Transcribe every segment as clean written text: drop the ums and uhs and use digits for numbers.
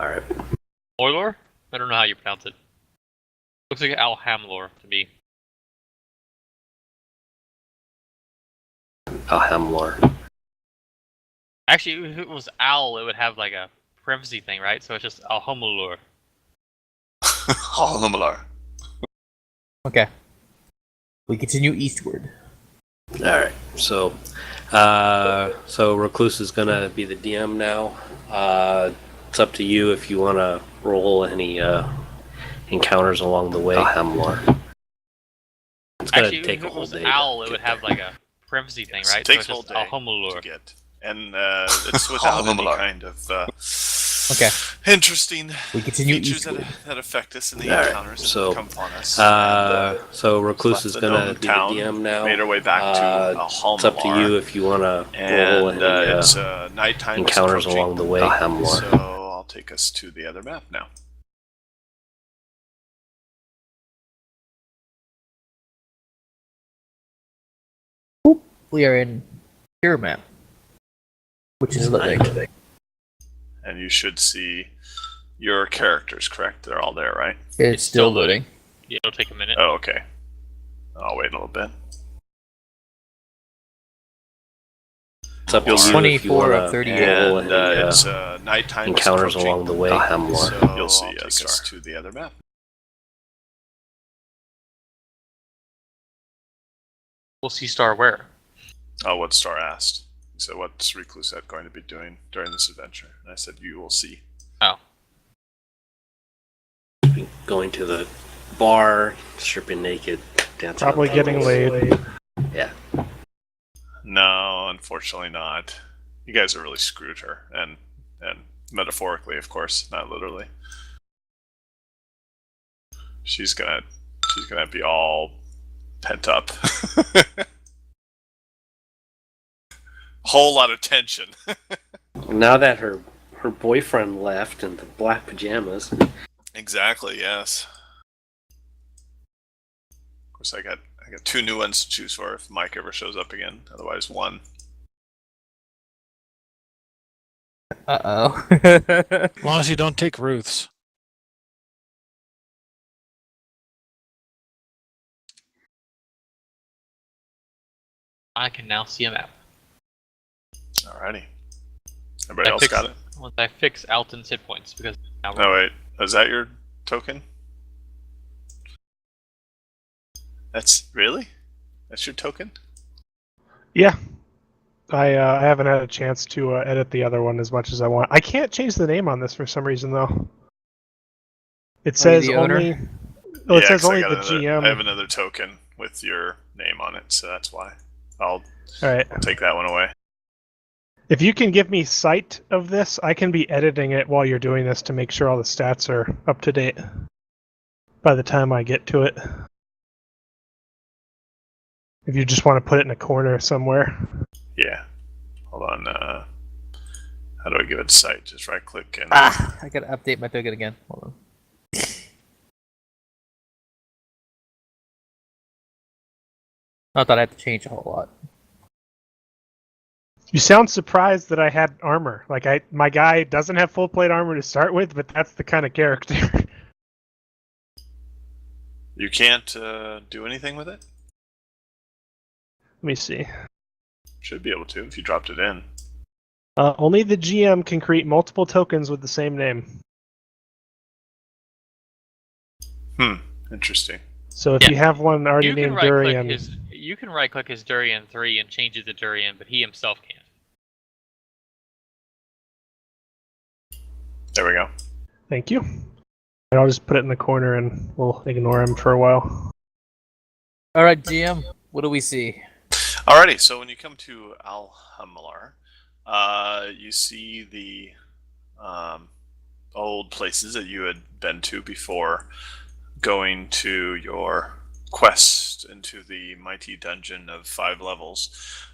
Alright. Moilor? I don't know how you pronounce it. Looks like Alhamlor to me. Alhamlor. Actually, if it was Al, it would have like a parenthesis thing, right? So it's just Alhamlor. Alhamlar. Okay. We continue eastward. Alright, so Recluse is gonna be the DM now. It's up to you if you want to roll any encounters along the way. Alhamlar. It's gonna Actually, take if a it whole was day. Al, it would have like a parenthesis thing, right? It So takes it's a whole just day Alhamlor. to get. And it's without any kind of Okay. interesting We continue features eastward. that affect us in the Alright, encounters so, that come upon us. So Recluse left is the gonna gnome be the town, DM now. made our way back to Alhamlar. It's up to you if you want to roll And any it's nighttime encounters approaching, along the way. Alhamlar. So I'll take us to the other map now. We are in your map, which is loading. And you should see your characters, correct? They're all there, right? It's still loading. Yeah, it'll take a minute. Oh, okay. I'll wait a little bit. It's up to you if you 24 want of to 38. roll And any it's nighttime encounters approaching, along the way. Alhamlar. So you'll see us to the other map. We'll see Star where? Oh, what Star asked. He said, what's Reclusette going to be doing during this adventure? And I said, you will see. Oh. Going to the bar, stripping naked, dancing. Probably on getting tables. laid. Yeah. No, unfortunately not. You guys are really screwed her. And metaphorically, of course, not literally. She's gonna be all pent up. Whole lot of tension. Now that her boyfriend left in the black pajamas. Exactly, yes. Of course, I got 2 new ones to choose for if Mike ever shows up again. Otherwise, 1. Uh-oh. As long as you don't take Ruth's. I can now see a map. Alrighty. Everybody else got it? Once I fix Alton's hit points, because now Oh wait, is that your token? That's your token? Yeah. I haven't had a chance to edit the other one as much as I want. I can't change the name on this for some reason, though. It says the owner? only... Well, it says 'cause only I the got GM. I have another token with your name on it, so that's why. I'll Alright. take that one away. If you can give me sight of this, I can be editing it while you're doing this to make sure all the stats are up to date by the time I get to it. If you just want to put it in a corner somewhere. Yeah. Hold on. How do I give it sight? Just right click and I gotta update my token again. Hold on. Not that I have to change a whole lot. You sound surprised that I had armor. Like my guy doesn't have full plate armor to start with, but that's the kind of character. you can't do anything with it? Let me see. Should be able to if you dropped it in. Only the GM can create multiple tokens with the same name. Interesting. So if you have one already named Durian, you can right-click his Durian 3 and change it to Durian, but he himself can't. There we go. thank you. And I'll just put it in the corner and we'll ignore him for a while. Alright, GM, what do we see? Alrighty, so when you come to Alhamlar, you see the old places that you had been to before going to your quest into the mighty dungeon of 5 levels.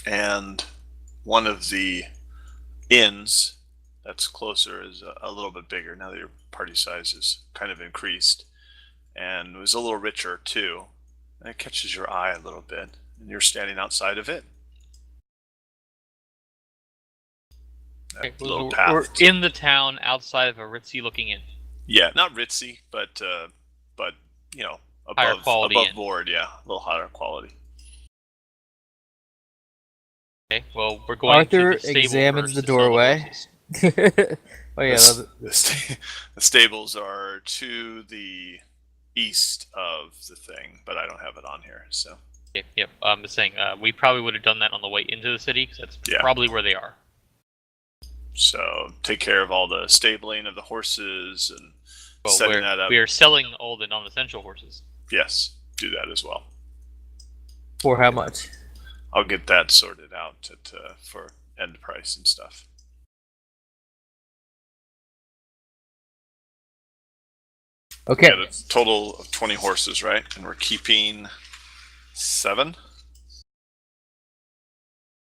And one of the inns that's closer is a little bit bigger now that your party size is kind of increased. And it was a little richer too. And it catches your eye a little bit. And you're standing outside of it. that Okay, little we're path. in the town outside of a ritzy looking inn. Yeah, not ritzy, but you know, Higher above quality above inn. board. Yeah, a little higher quality. Okay, well, we're going Arthur to the stable examines first the to sell doorway. horses. Oh yeah, The stables are to the east of the thing, but I don't have it on here. So Yep. I'm just saying, we probably would have done that on the way into the city because that's Yeah. probably where they are. so take care of all the stabling of the horses and Well, setting that up. we are selling all the non-essential horses. Yes, do that as well. for how much? I'll get that sorted out for end price and stuff. Okay. Yeah, a total of 20 horses, right? And we're keeping 7.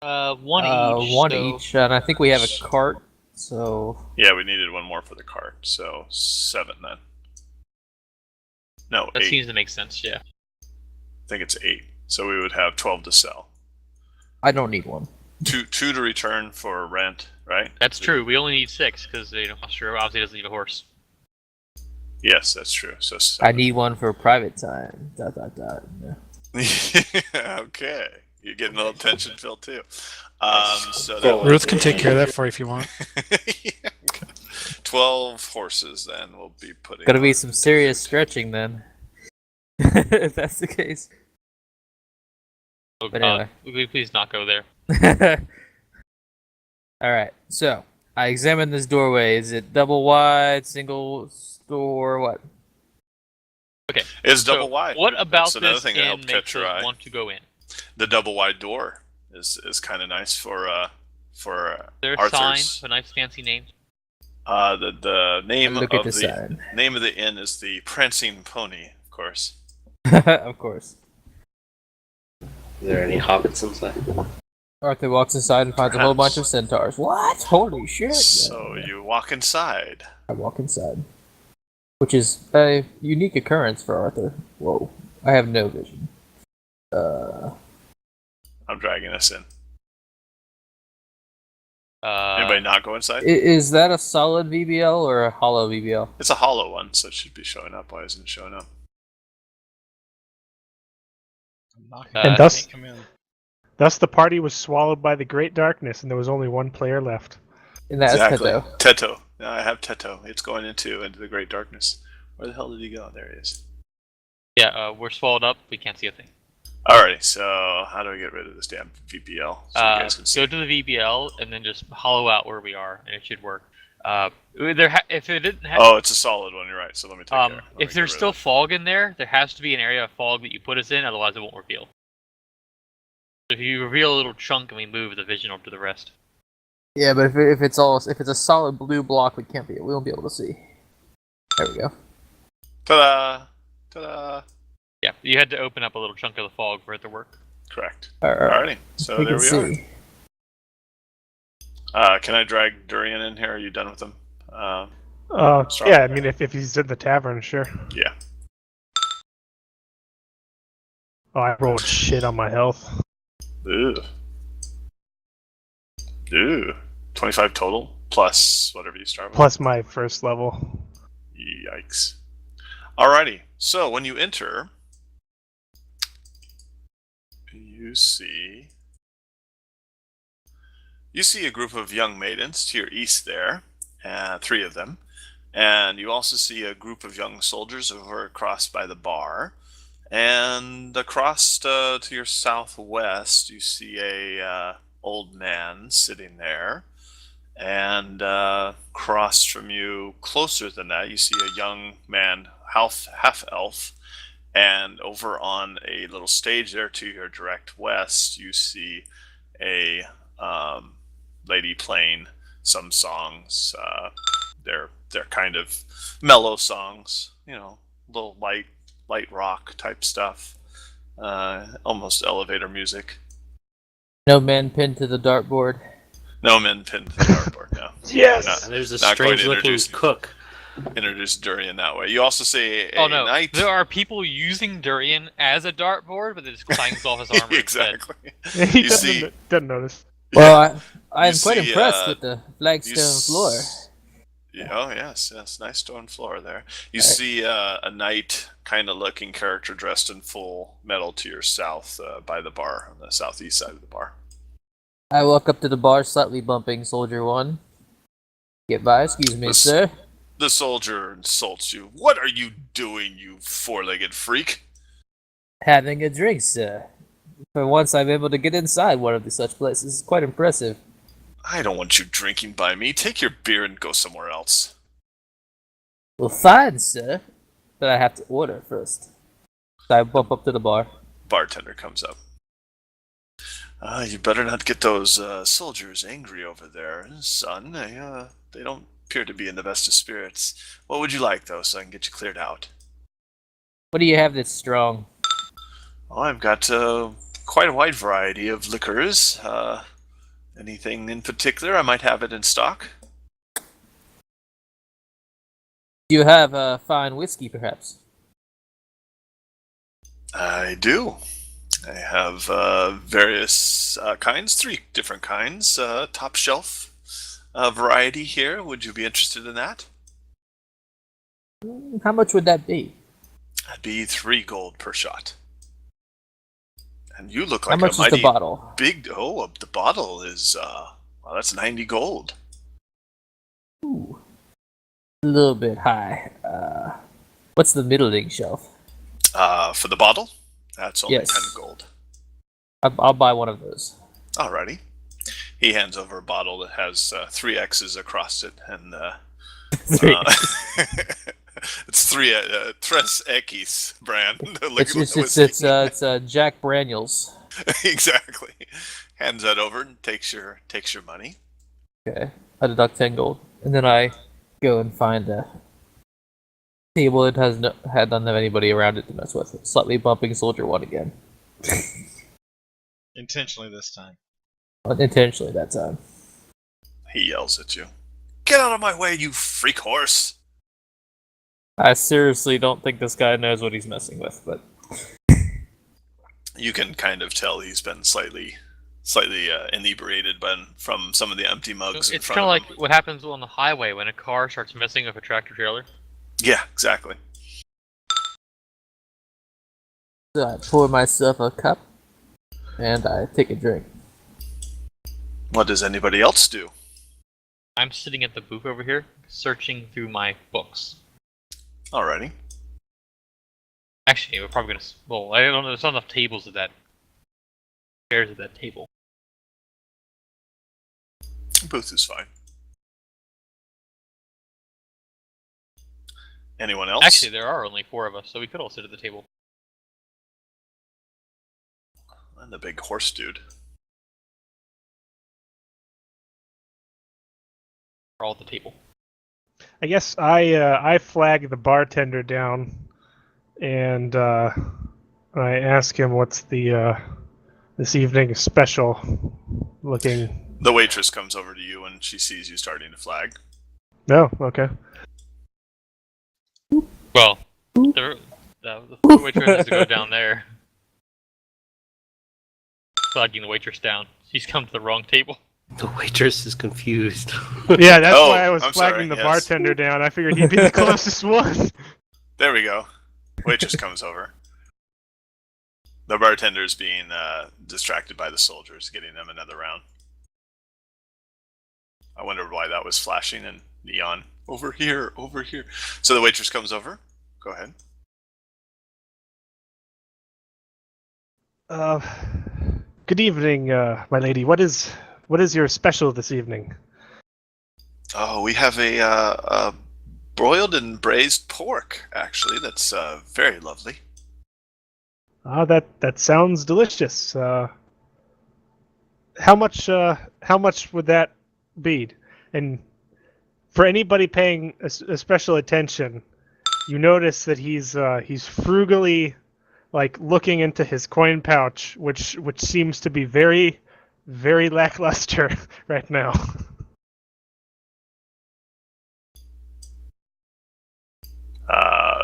One One so- each, and I think we have a cart. So Yeah, we needed one more for the cart, so 7 then. No, That 8. seems to make sense. Yeah. I think it's 8. So we would have 12 to sell. I don't need one. Two to return for rent, right? That's true. We only need 6 because Austria obviously doesn't need a horse. Yes, that's true. So I 7. need one for private time. ... Yeah. Okay, you're getting a little attention, Phil, too. So Well, that Ruth can take care of that for you if you want. 12 horses. Then we'll be putting. Gotta be some serious stretching then. If that's the case. Oh, But God, would we please not go there? Alright, so I examined this doorway. Is it double wide, single door, what? It's double So, wide. What about That's another this thing that inn helped makes catch your eye. us want to go in? The double wide door is kind of nice for There are signs, Arthur's. a nice fancy name. The name Look of at the the sign. name of the inn is the Prancing Pony, of course. Of course. Is there any hobbits inside? Arthur walks inside and finds a whole Perhaps. bunch of centaurs. What? Holy shit! So you walk inside. I walk inside. Which is a unique occurrence for Arthur. Whoa. I have no vision. I'm dragging us in. Uh, Anybody not go inside? Is that a solid VBL or a hollow VBL? It's a hollow one, so it should be showing up. Why isn't it showing up? And thus- Come in. Thus, the party was swallowed by the great darkness, and there was only one player left. And that's Teto. Teto. Yeah, I have Teto. It's going into the great darkness. Where the hell did he go? There he is. Yeah, we're swallowed up. We can't see a thing. Alrighty, so how do I get rid of this damn VPL? So you guys can see. Go to the VBL and then just hollow out where we are, and it should work. If it didn't have, Oh, it's a solid one. You're right. So let me take care. Let me if get there's rid still of fog in there, there has to be an area of fog that you put us in, otherwise it won't reveal. If you reveal a little chunk and we move, the vision will do the rest. Yeah, but if it's a solid blue block, we won't be able to see. There we go. it. Ta-da! Ta-da! Yeah, you had to open up a little chunk of the fog for it to work. Correct. Alright. Alrighty, so We there can we see. are. Can I drag Durian in here? Are you done with him? Sorry. Yeah, I mean, if he's in the tavern, sure. Yeah. Oh, I rolled shit on my health. Ooh. 25 total plus whatever you start with. Plus my first level. Yikes. Alrighty. So when you enter, you see a group of young maidens to your east there, 3 of them, and you also see a group of young soldiers over across by the bar, and across to your southwest you see a old man sitting there, and across from you, closer than that, you see a young man, half elf. And over on a little stage there to your direct west, you see a lady playing some songs. They're kind of mellow songs, little light rock type stuff, almost elevator music. No men pinned to the dartboard. No men pinned to the dartboard. No. Yes! And there's a Not going to strange-looking introduce- cook. Introduce Durian that way. You also see a Oh no, knight. there are people using Durian as a dartboard, but it just clangs off his armor instead. Exactly. he You see- doesn't notice. Well, I am You quite see, impressed with the You flagstone floor. Yeah, oh yes, yes, nice stone floor there. You Alright. see a knight kind of looking character dressed in full metal to your south by the bar, on the southeast side of the bar. I walk up to the bar, slightly bumping Soldier 1. Get by, excuse me, This- sir. The soldier insults you. What are you doing, you four-legged freak? Having a drink, sir. For once, I'm able to get inside one of the such places. It's quite impressive. I don't want you drinking by me. Take your beer and go somewhere else. Well, fine, sir. But I have to order first. So I bump up to the bar. Bartender comes up. You better not get those soldiers angry over there, son. They don't appear to be in the best of spirits. What would you like, though, so I can get you cleared out? What do you have that's strong? Oh, I've got quite a wide variety of liquors. Anything in particular? I might have it in stock. Do you have fine whiskey, perhaps? I do. I have various kinds, 3 different kinds, top shelf variety here. Would you be interested in that? How much would that be? That'd be 3 gold per shot. And you look How like much a is mighty the bottle? big. Oh, the bottle is well, that's 90 gold. Ooh. A little bit high. What's the middling shelf? For the bottle, that's only Yes. 10 gold. I'll buy one of those. Alrighty. He hands over a bottle that has 3 X's across it, and Three. it's 3 Tres X brand. It's Jack Braniels. Exactly. Hands that over and takes your money. Okay. I deduct 10 gold. And then I go and find a table that doesn't have anybody around it to mess with. Slightly bumping Soldier 1 again. Intentionally this time. Unintentionally that time. He yells at you. Get out of my way, you freak horse! I seriously don't think this guy knows what he's messing with, but You can kind of tell he's been slightly inebriated from some of the empty mugs So in it's front kind of of like him. what happens on the highway when a car starts messing with a tractor trailer. Yeah, exactly. so I pour myself a cup and I take a drink. What does anybody else do? I'm sitting at the booth over here, searching through my books. Alrighty. Actually, we're probably gonna. Well, I don't know. There's not enough tables at that. Chairs at that table. Booth is fine. Anyone else? Actually, there are only 4 of us, so we could all sit at the table. And the big horse dude. We're all at the table. I guess I flag the bartender down, and I ask him what's the this evening special looking. The waitress comes over to you and she sees you starting to flag. No, okay. Well, the waitress has to go down there. Flagging the waitress down. She's come to the wrong table. The waitress is confused. Yeah, that's Oh, why I was I'm flagging sorry, the yes. bartender down. I figured he'd be the closest one. There we go. Waitress comes over. The bartender's being distracted by the soldiers, getting them another round. I wondered why that was flashing and neon. Over here, over here. So the waitress comes over. Go ahead. Good evening, my lady. What is your special this evening? Oh, we have a broiled and braised pork, actually. That's very lovely. Ah, that sounds delicious. How much would that be? And for anybody paying a special attention, you notice that he's frugally like looking into his coin pouch, which seems to be very, very lackluster right now.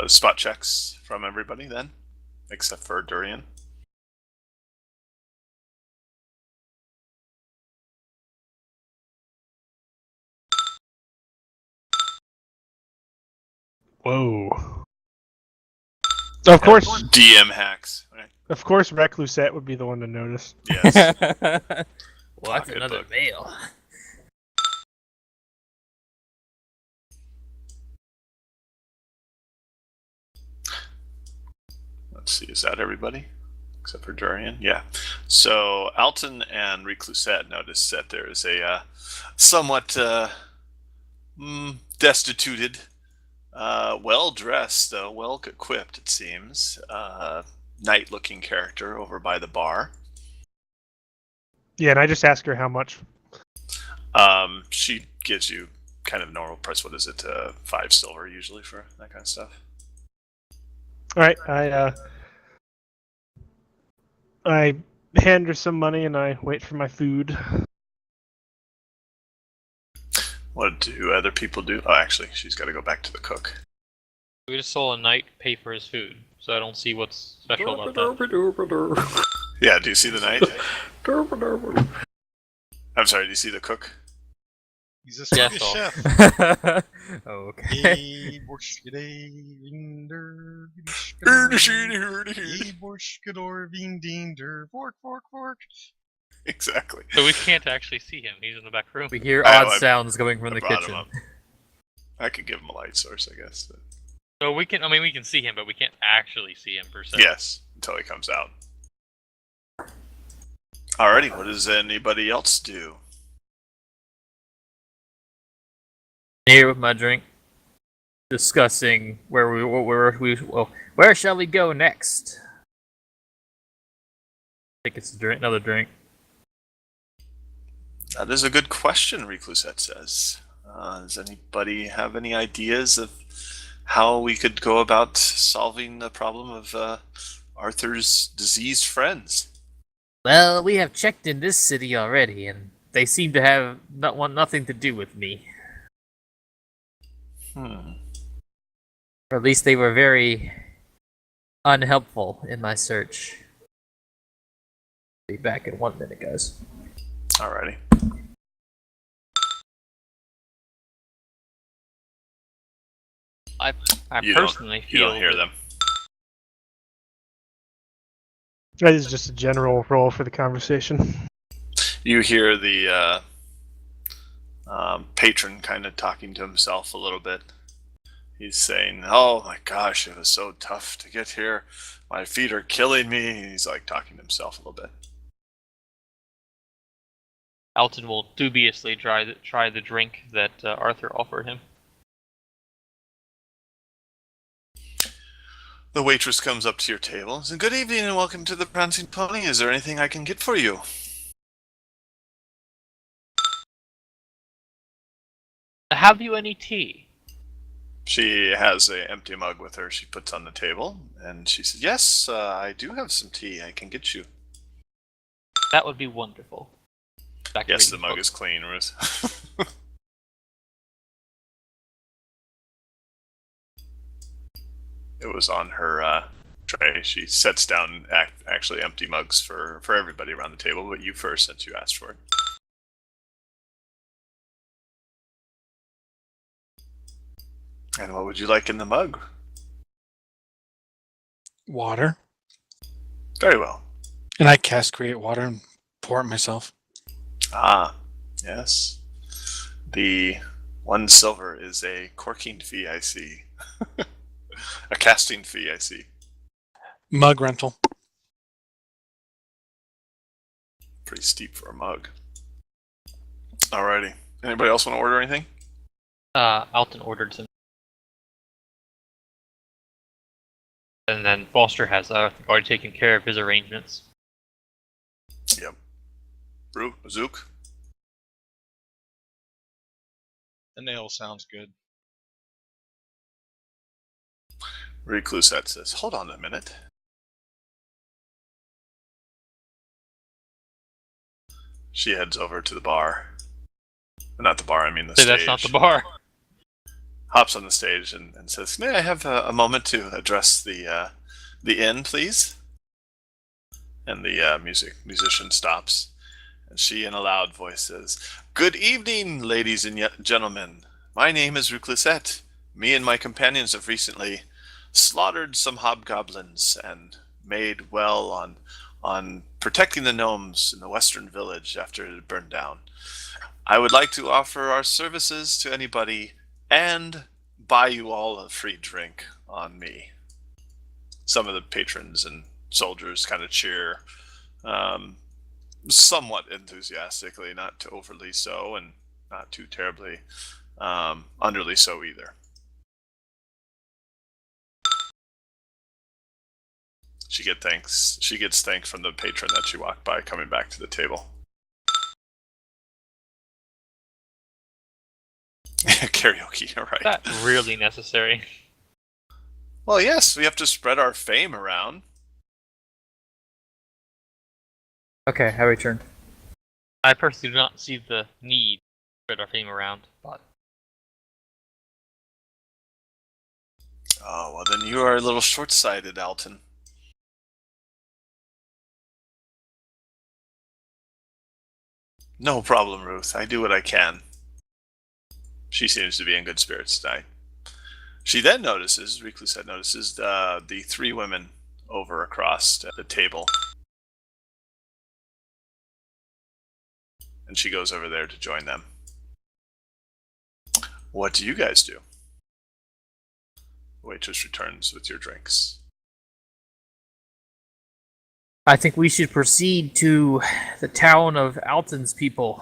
Spot checks from everybody then, except for Durian. Whoa. Of course, DM hacks. Right? of course, Reclusette would be the one to notice. Yes. Well, that's Pocket another book. mail. Let's see, is that everybody? Except for Durian? Yeah. So Alton and Reclusette notice that there is a somewhat destituted, well-dressed, well-equipped, it seems, knight-looking character over by the bar. Yeah, and I just ask her how much. She gives you kind of normal price. What is it? 5 silver usually for that kind of stuff. All right, I hand her some money and I wait for my food. What do other people do? Oh, actually, she's got to go back to the cook. We just saw a knight pay for his food, so I don't see what's special about that. Yeah, do you see the knight? I'm sorry, do you see the cook? He's a Yeah, Swedish so- chef. Okay. Hey, Borskede, Vinder, Borskador, Vindinder, fork, fork, fork. Exactly. So we can't actually see him. He's in the back room. We hear I- odd I- sounds coming from I the brought him kitchen. up. I could give him a light source, I guess. So we can. I mean, we can see him, but we can't actually see him per se. Yes, until he comes out. Alrighty, what does anybody else do? Here with my drink, discussing where shall we go next? I think it's a drink, another drink. That is a good question, Reclusette says. Does anybody have any ideas of how we could go about solving the problem of Arthur's diseased friends? Well, we have checked in this city already, and they seem to have want nothing to do with me. Or at least they were very unhelpful in my search. Be back in 1 minute, guys. Alrighty. I You personally You feel don't hear them. That is just a general roll for the conversation. You hear the patron kind of talking to himself a little bit. He's saying, "Oh my gosh, it was so tough to get here. My feet are killing me." He's like talking to himself a little bit. Alton will dubiously try the drink that Arthur offered him. The waitress comes up to your table and says, "Good evening and welcome to the Prancing Pony. Is there anything I can get for you?" Have you any tea? She has an empty mug with her. She puts on the table and she says, "Yes, I do have some tea I can get you." That would be wonderful. Back to Yes, the reading mug book. is clean, Ruth. It was on her tray. She sets down actually empty mugs for everybody around the table, but you first since you asked for it. And what would you like in the mug? Water. Very well. And I cast create water and pour it myself. Ah, yes. The 1 silver is a corking fee, I see. A casting fee, I see. Mug rental. Pretty steep for a mug. Alrighty. Anybody else want to order anything? Alton ordered some. And then Foster has already taken care of his arrangements. Yep. Zook? The nail sounds good. Reclusette says, "Hold on a minute." She heads over to the bar. Not the bar, I mean the Say stage. that's not the bar. Hops on the stage and says, "May I have a moment to address the inn, please?" And the musician stops, and she, in a loud voice, says, "Good evening, ladies and gentlemen. My name is Reclusette. Me and my companions have recently slaughtered some hobgoblins and made well on protecting the gnomes in the western village after it had burned down. I would like to offer our services to anybody and buy you all a free drink on me. Some of the patrons and soldiers kind of cheer, somewhat enthusiastically, not too overly so, and not too terribly underly so either. She gets thanks from the patron that she walked by coming back to the table. Karaoke, all right. Is that really necessary? Well, yes, we have to spread our fame around. Okay, I return. I personally do not see the need to spread our fame around, but Oh, well then you are a little short-sighted, Alton. No problem, Ruth. I do what I can. She seems to be in good spirits tonight. She then notices, Reclusette notices, the three women over across the table. And she goes over there to join them. What do you guys do? The waitress returns with your drinks. I think we should proceed to the town of Alton's people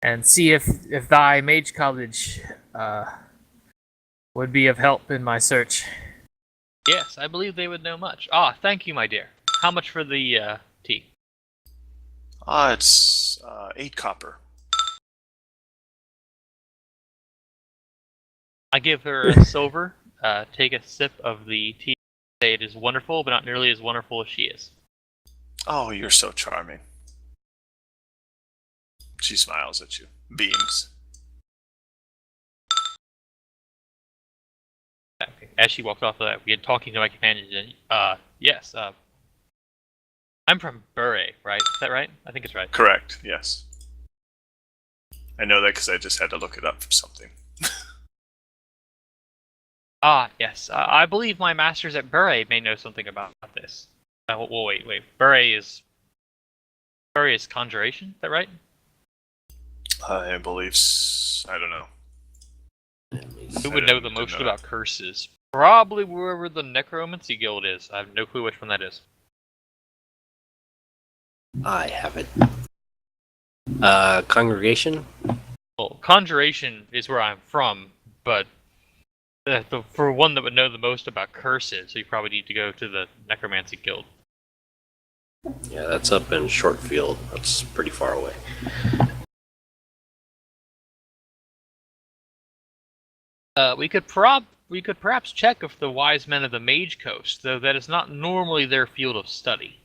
and see if thy mage college would be of help in my search. yes, I believe they would know much. Ah, thank you, my dear. How much for the tea? It's 8 copper. I give her a silver. Take a sip of the tea. Say it is wonderful, but not nearly as wonderful as she is. Oh, you're so charming. She smiles at you, beams. Okay. As she walked off of that, we had talking to my companions, and yes, I'm from Bury, right? Is that right? I think it's right. Correct, yes. I know that because I just had to look it up for something. Ah, yes. I believe my masters at Bury may know something about this. Well, wait. Bury is conjuration. Is that right? I believe. I don't know. Who I would know don't the most know. about curses? Probably wherever the Necromancy Guild is. I have no clue which one that is. I have it. Congregation? Well, conjuration is where I'm from, but for one that would know the most about curses, you probably need to go to the Necromancy Guild. Yeah, that's up in Shortfield. That's pretty far away. We could perhaps check if the Wise Men of the Mage Coast, though that is not normally their field of study.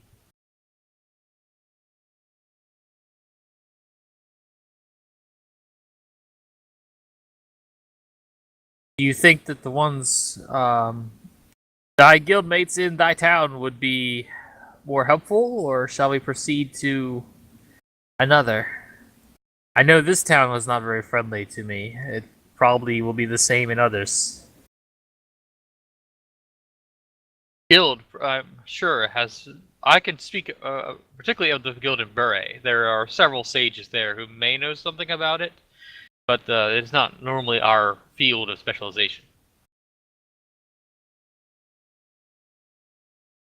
Do you think that the ones thy guildmates in thy town would be more helpful, or shall we proceed to another? I know this town was not very friendly to me. It probably will be the same in others. Guild, I'm sure, has... I can speak particularly of the guild in Bury. There are several sages there who may know something about it, but it's not normally our field of specialization.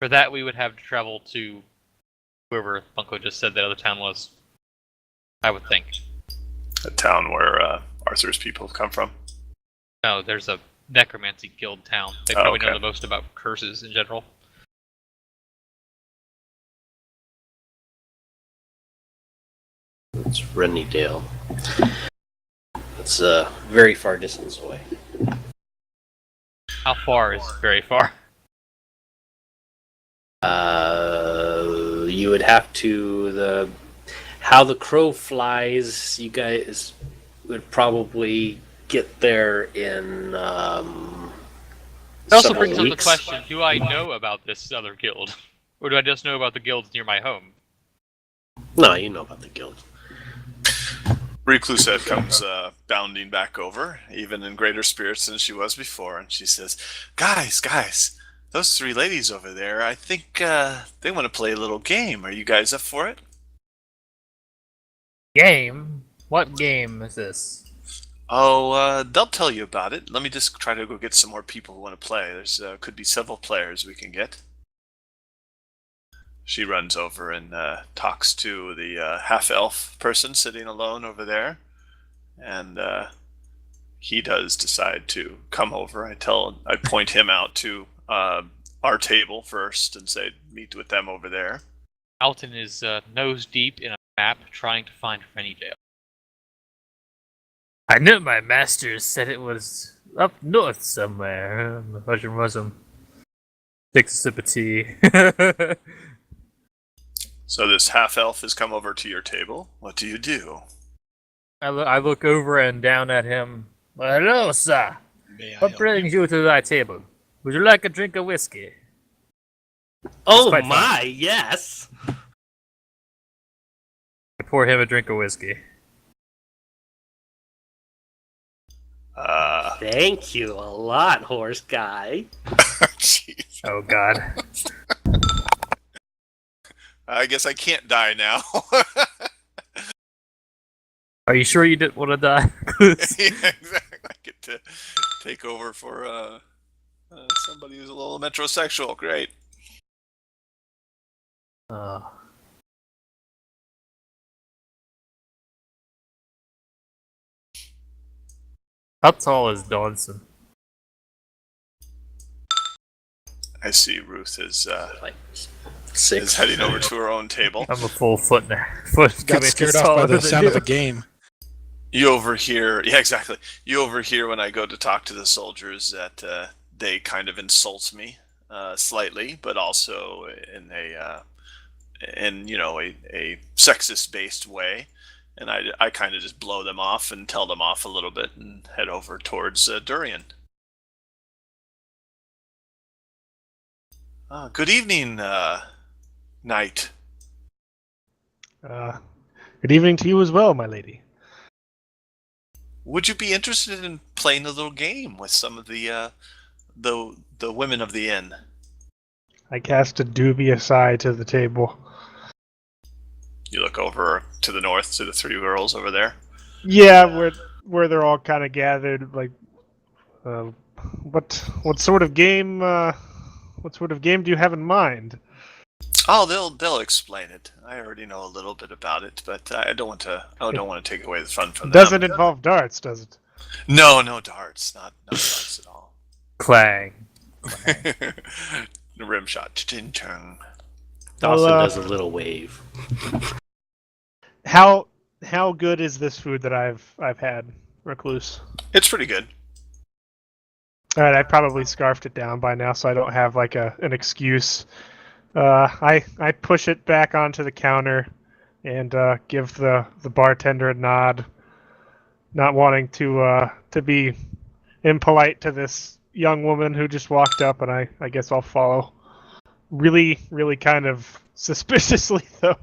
For that, we would have to travel to wherever Bunko just said that other town was, I would think. A town where Arthur's people have come from. No, there's a Necromancy Guild town. They probably know okay. the most about curses in general. It's Rennydale. It's a very far distance away. How far is very far? You would have to how the crow flies. You guys would probably get there in. It also several brings up the weeks. question: do I know about this other guild, or do I just know about the guilds near my home? No, you know about the guild. Reclusette comes bounding back over, even in greater spirits than she was before, and she says, guys, those 3 ladies over there, I think they want to play a little game. Are you guys up for it? Game? What game is this? Oh, they'll tell you about it. Let me just try to go get some more people who want to play. There's could be several players we can get. She runs over and talks to the half-elf person sitting alone over there, and he does decide to come over. I point him out to our table first and say, meet with them over there. Alton is nose deep in a map trying to find Fennydale. I knew my master said it was up north somewhere. Muslim. Takes a sip of tea. So this half-elf has come over to your table. What do you do? I look over and down at him. Well, hello, sir. May I What help brings you to thy table? Would you like a drink of whiskey? Oh quite my, yes. I pour him a drink of whiskey. Thank you a lot, horse guy. Jeez. Oh God. I guess I can't die now. Are you sure you didn't want to die? Yeah, exactly. I get to take over for somebody who's a little metrosexual. Great. How tall is Dawson? I see Ruth is Like 6. heading over to her own table. I'm a full foot and a foot. Got scared off by the sound of the game. You overhear, yeah, exactly. You overhear when I go to talk to the soldiers that they kind of insult me slightly, but also in a sexist-based way. And I kind of just blow them off and tell them off a little bit and head over towards Durian. Good evening, Knight. Good evening to you as well, my lady. Would you be interested in playing a little game with some of the women of the inn? I cast a dubious eye to the table. You look over to the north to the 3 girls over there. Yeah, where they're all kind of gathered. Like, what sort of game? What sort of game do you have in mind? Oh, they'll explain it. I already know a little bit about it, but I don't want to take away the fun from them. Doesn't involve darts, does it? No darts, not darts at all. Clang. Rim shot, ching-chung. Dawson Well, does a little wave. How good is this food that I've had, Recluse? It's pretty good. All right, I probably scarfed it down by now, so I don't have like an excuse. I push it back onto the counter and give the bartender a nod, not wanting to be impolite to this young woman who just walked up, and I guess I'll follow. Really, really kind of suspiciously though.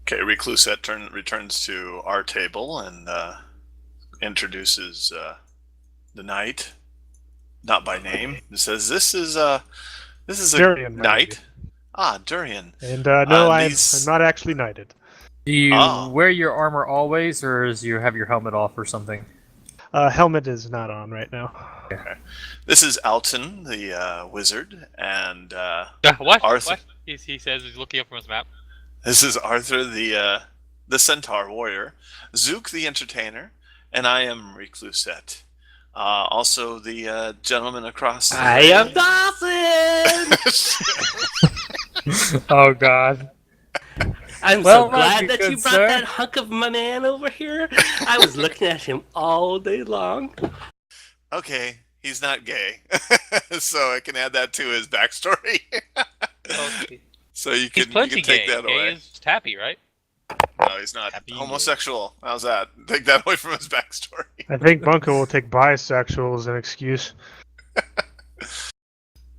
Okay, Reclusette returns to our table and introduces the knight, not by name. It says, "This is a Durian, my knight." lady. Ah, Durian. And no, I'm these- not actually knighted. Do you Oh. wear your armor always, or do you have your helmet off or something? Helmet is not on right now. This is Alton, the wizard, and What? Arthur. What? He says he's looking up from his map. this is Arthur, the centaur warrior, Zook, the entertainer, and I am Reclusette. Also, the gentleman across. The I way. am Dawson! Oh God. I'm Well, so glad my that you good brought sir. that hunk of my man over here. I was looking at him all day long. Okay, he's not gay, so I can add that to his backstory. Okay. So you He's can plenty take gay. that Gay away. is Tappy, right? No, he's not Happy homosexual. How's that? Take that away from his backstory. I think Bunko will take bisexual as an excuse.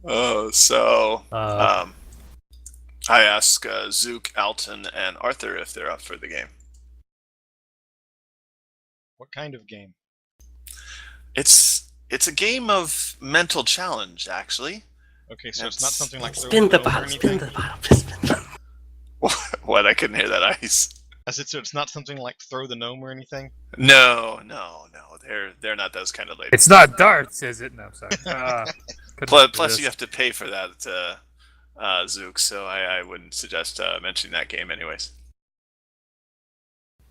Oh, so I ask Zook, Alton, and Arthur if they're up for the game. What kind of game? It's a game of mental challenge, actually. Okay, so it's not something like Spin the Gnome or bottle, spin anything? the bottle, just spin the bottle. What? I couldn't hear that ice. I said, so it's not something like Throw the Gnome or anything? No. They're not those kind of ladies. It's not darts, is it? No, I'm sorry. Plus, you have to pay for that, Zook. So I wouldn't suggest mentioning that game, anyways.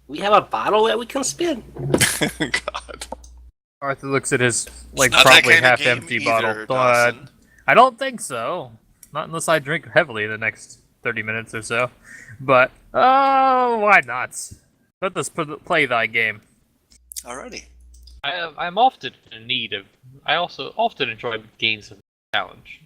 We have a bottle that we can spin. God. Arthur looks at his It's not that probably kind of half-empty game bottle, either, but Dawson. I don't think so. Not unless I drink heavily the next 30 minutes or so. But why not? Let us play thy game. Alrighty. I'm often in need of. I also often enjoy games of challenge.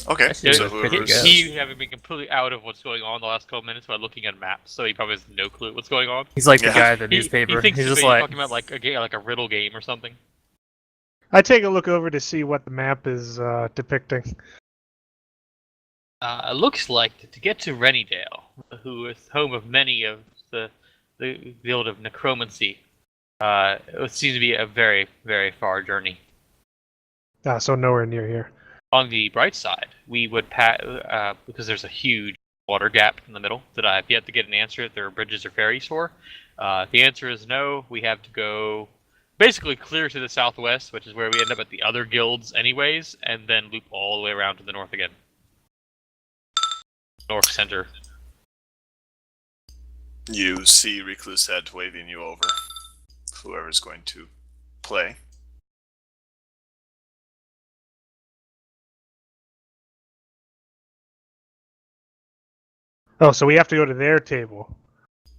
Okay. Actually, So that's pretty whoever's good. He having been completely out of what's going on the last couple minutes by looking at maps, so he probably has no clue what's going on. He's like the Yeah. guy at the He newspaper. thinks He's he's just like, talking about like a game, like a riddle game or something. I take a look over to see what the map is depicting. It looks like to get to Rennydale, who is home of many of the guild of necromancy, it would seem to be a very, very far journey. So nowhere near here. On the bright side, we would because there's a huge water gap in the middle that I have yet to get an answer if there are bridges or ferries for. If the answer is no, we have to go basically clear to the southwest, which is where we end up at the other guilds anyways, and then loop all the way around to the north again. North center. You see Recluse Head waving you over. Whoever's going to play. Oh, so we have to go to their table.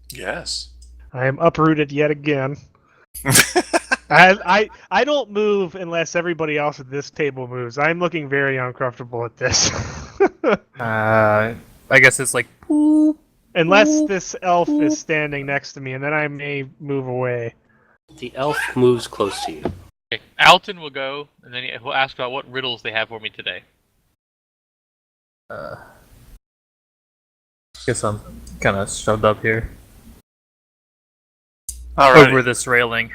Yes. I am uprooted yet again. I don't move unless everybody else at this table moves. I'm looking very uncomfortable at this. I guess it's like, boop. Unless this elf is standing next to me, and then I may move away. The elf moves close to you. Okay. Alton will go, and then he'll ask about what riddles they have for me today. Guess I'm kind of shoved up here. Alright. Over this railing.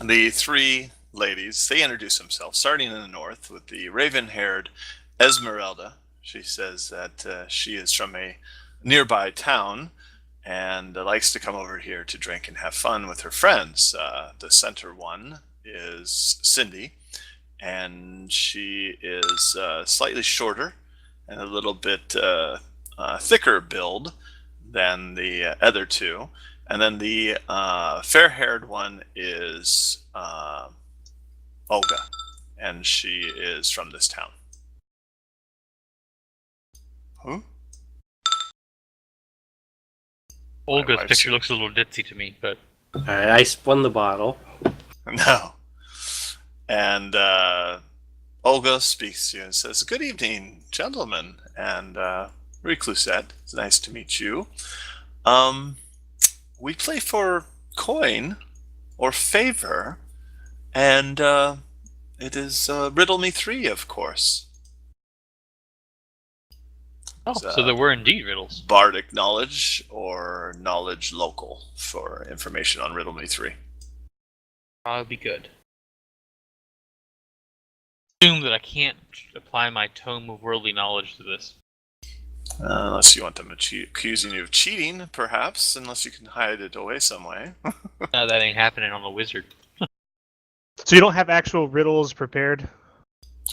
The three ladies, they introduce themselves, starting in the north with the raven-haired Esmeralda. She says that she is from a nearby town and likes to come over here to drink and have fun with her friends. The center one is Cindy, and she is slightly shorter and a little bit thicker build than the other two. And then the fair-haired one is Olga, and she is from this town. Who? Olga's wife's picture here. looks a little ditzy to me, but Alright, I spun the bottle. No. And Olga speaks to you and says, "Good evening, gentlemen, and Reclusette. It's nice to meet you. We play for coin or favor, and it is Riddle Me 3, of course. so there were indeed riddles. Bardic knowledge or knowledge local for information on Riddle Me 3. Probably be good. Assume that I can't apply my tome of worldly knowledge to this. Unless you want them accusing you of cheating, perhaps, unless you can hide it away some way. That ain't happening on the wizard. So you don't have actual riddles prepared?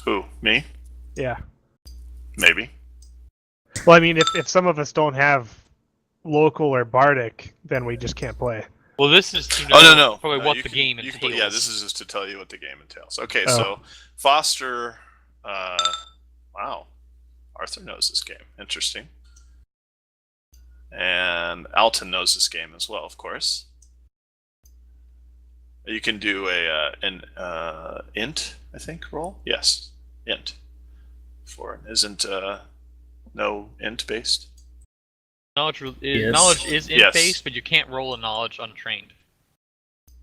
Who? Me? Yeah. Maybe. Well, I mean, if some of us don't have local or bardic, then we just can't play. Well, this is to know No. probably No, what you the can- game you entails. can- Yeah, this is just to tell you what the game entails. Okay, Oh. so Foster. Wow. Arthur knows this game. Interesting. And Alton knows this game as well, of course. You can do an int, I think, roll. Yes, int. For isn't no int based. Knowledge is Yes. int-based, but you can't roll a knowledge untrained.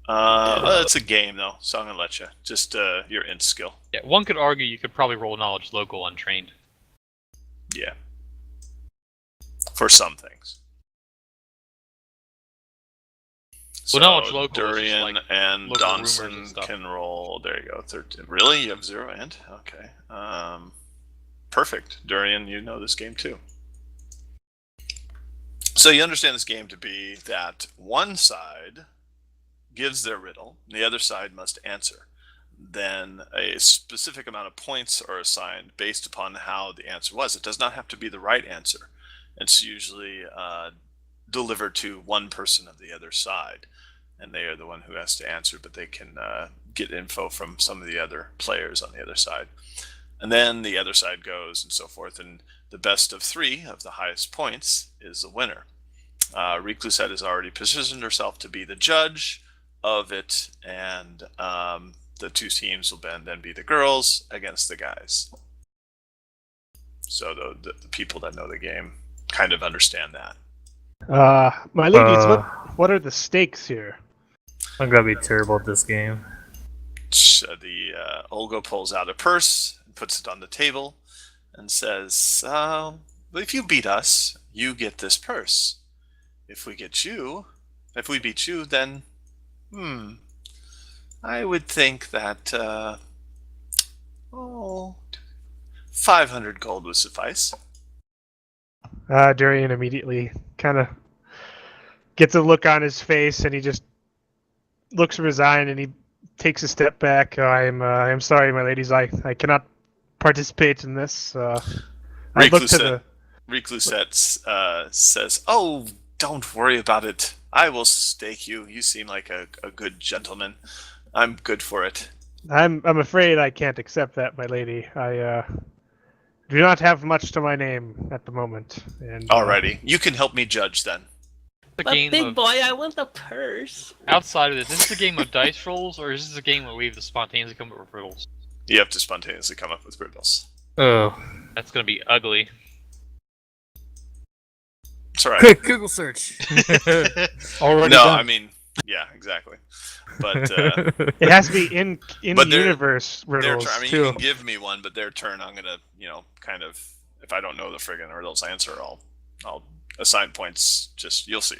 Well, it's a game though, so I'm gonna let you. Just your int skill. Yeah, one could argue you could probably roll knowledge local untrained. Yeah. for some things. Well, not much local, it's just Durian like and local rumors and Donson stuff. can roll. There you go. 13. Really? You have 0 and? Okay. Perfect. Durian, you know this game too. So you understand this game to be that one side gives their riddle, and the other side must answer. Then a specific amount of points are assigned based upon how the answer was. It does not have to be the right answer. It's usually delivered to one person of the other side, and they are the one who has to answer, but they can get info from some of the other players on the other side. And then the other side goes and so forth, and the best of 3 of the highest points is the winner. Reclusette has already positioned herself to be the judge of it, and the 2 teams will then be the girls against the guys. So the people that know the game kind of understand that. My ladies, what are the stakes here? I'm gonna be terrible at this game. The Olga pulls out a purse and puts it on the table and says, if you beat us, you get this purse. If we beat you, then, I would think that, 500 gold would suffice. Durian immediately kind of gets a look on his face, and he just looks resigned, and he takes a step back. I'm sorry, my ladies. I cannot participate in this. I look to the Reclusette says, "Oh, don't worry about it. I will stake you. You seem like a good gentleman. I'm good for it." I'm afraid I can't accept that, my lady. I do not have much to my name at the moment. And Alrighty, you can help me judge then. The But game big of, boy, I want the purse. outside of this, is this a game of dice rolls, or is this a game where we have to spontaneously come up with riddles? You have to spontaneously come up with riddles. Oh. That's gonna be ugly. It's alright. Quick Google search. Already No, done. I mean, yeah, exactly. But it has to be in But they're- universe their riddles turn. I mean, too. you can give me one, but their turn, I'm gonna, kind of, if I don't know the friggin' riddles answer, I'll assign points. Just you'll see.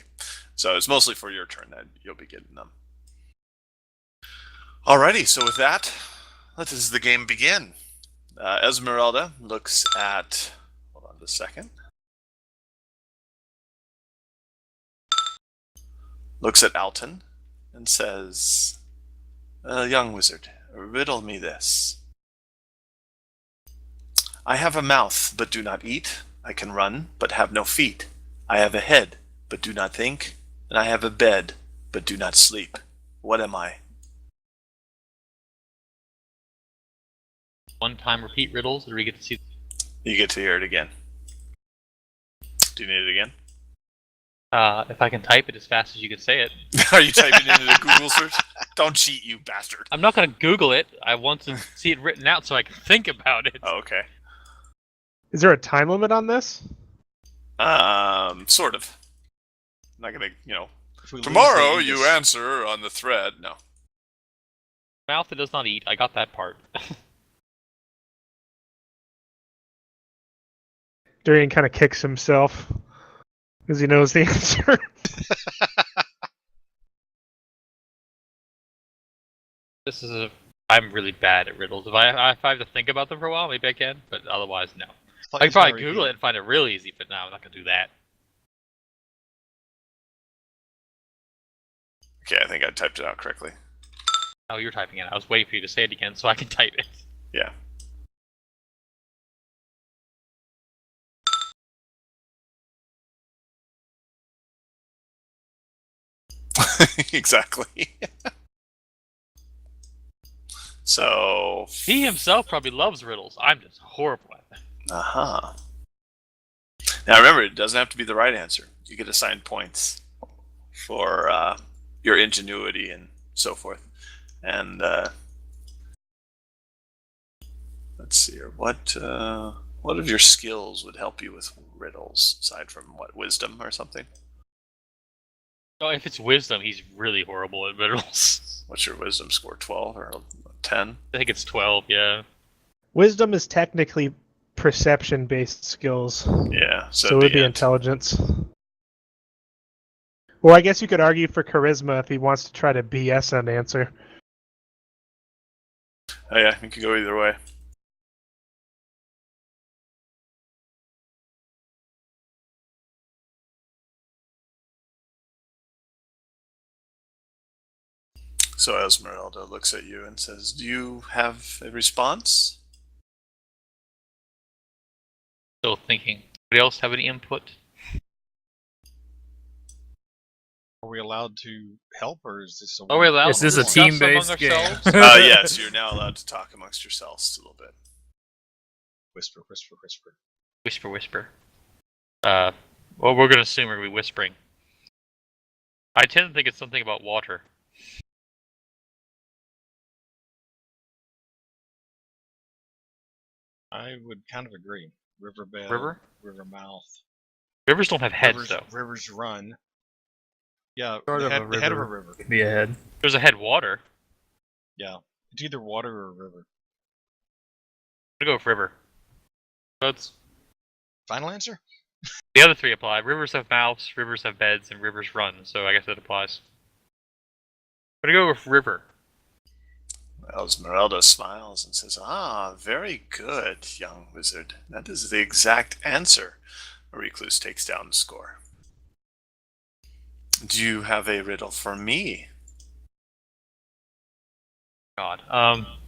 So it's mostly for your turn that you'll be getting them. Alrighty. So with that, let the game begin. Esmeralda looks at. Hold on just a second. Looks at Alton and says, "Young wizard, riddle me this. I have a mouth, but do not eat. I can run, but have no feet. I have a head, but do not think. And I have a bed, but do not sleep. What am I?" One time repeat riddles, or we get to see. You get to hear it again. Do you need it again? If I can type it as fast as you can say it. Are you typing it into Google search? Don't cheat, you bastard. I'm not gonna Google it. I want to see it written out so I can think about it. Oh, okay. Is there a time limit on this? Sort of. I'm not gonna, If we lose, tomorrow they eat you us. answer on the thread. No. Mouth that does not eat. I got that part. Durian kind of kicks himself because he knows the answer. This is I'm really bad at riddles. If I have to think about them for a while, maybe I can, but otherwise, no. thought I he can was gonna probably Google it and find it real easy, but no, I'm not gonna do that. Okay, I think I typed it out correctly. Oh, you're typing it. I was waiting for you to say it again so I can type it. Yeah. Exactly. So. He himself probably loves riddles. I'm just horrible at them. Uh-huh. Now remember, it doesn't have to be the right answer. You get assigned points for your ingenuity and so forth. And let's see here. What of your skills would help you with riddles aside from wisdom or something? Oh, if it's wisdom, he's really horrible at riddles. What's your wisdom score? 12 or 10? I think it's 12, yeah. Wisdom is technically perception-based skills. Yeah, So it would be intelligence. Well, I guess you could argue for charisma if he wants to try to BS an answer. Oh yeah, you could go either way. So Esmeralda looks at you and says, "Do you have a response?" Still thinking. Anybody else have any input? Are we allowed to help, or is this a? Are we allowed Is this to a discuss team-based among game? ourselves? Yes, you're now allowed to talk amongst yourselves a little bit. Whisper, whisper, whisper. Whisper, whisper. Well, we're gonna assume we're gonna be whispering. I tend to think it's something about water. I would kind of agree. Riverbed. River? River mouth. Rivers don't have heads, Rivers, though. rivers run. Yeah, Sort the of head, a the head of a river. river. Could be a head. There's a head water. Yeah, it's either water or a river. I'm gonna go with river. That's Final answer? the other three apply. Rivers have mouths, rivers have beds, and rivers run. So I guess that applies. I'm gonna go with river. Esmeralda smiles and says, "Ah, very good, young wizard. That is the exact answer." A recluse takes down the score. Do you have a riddle for me? God.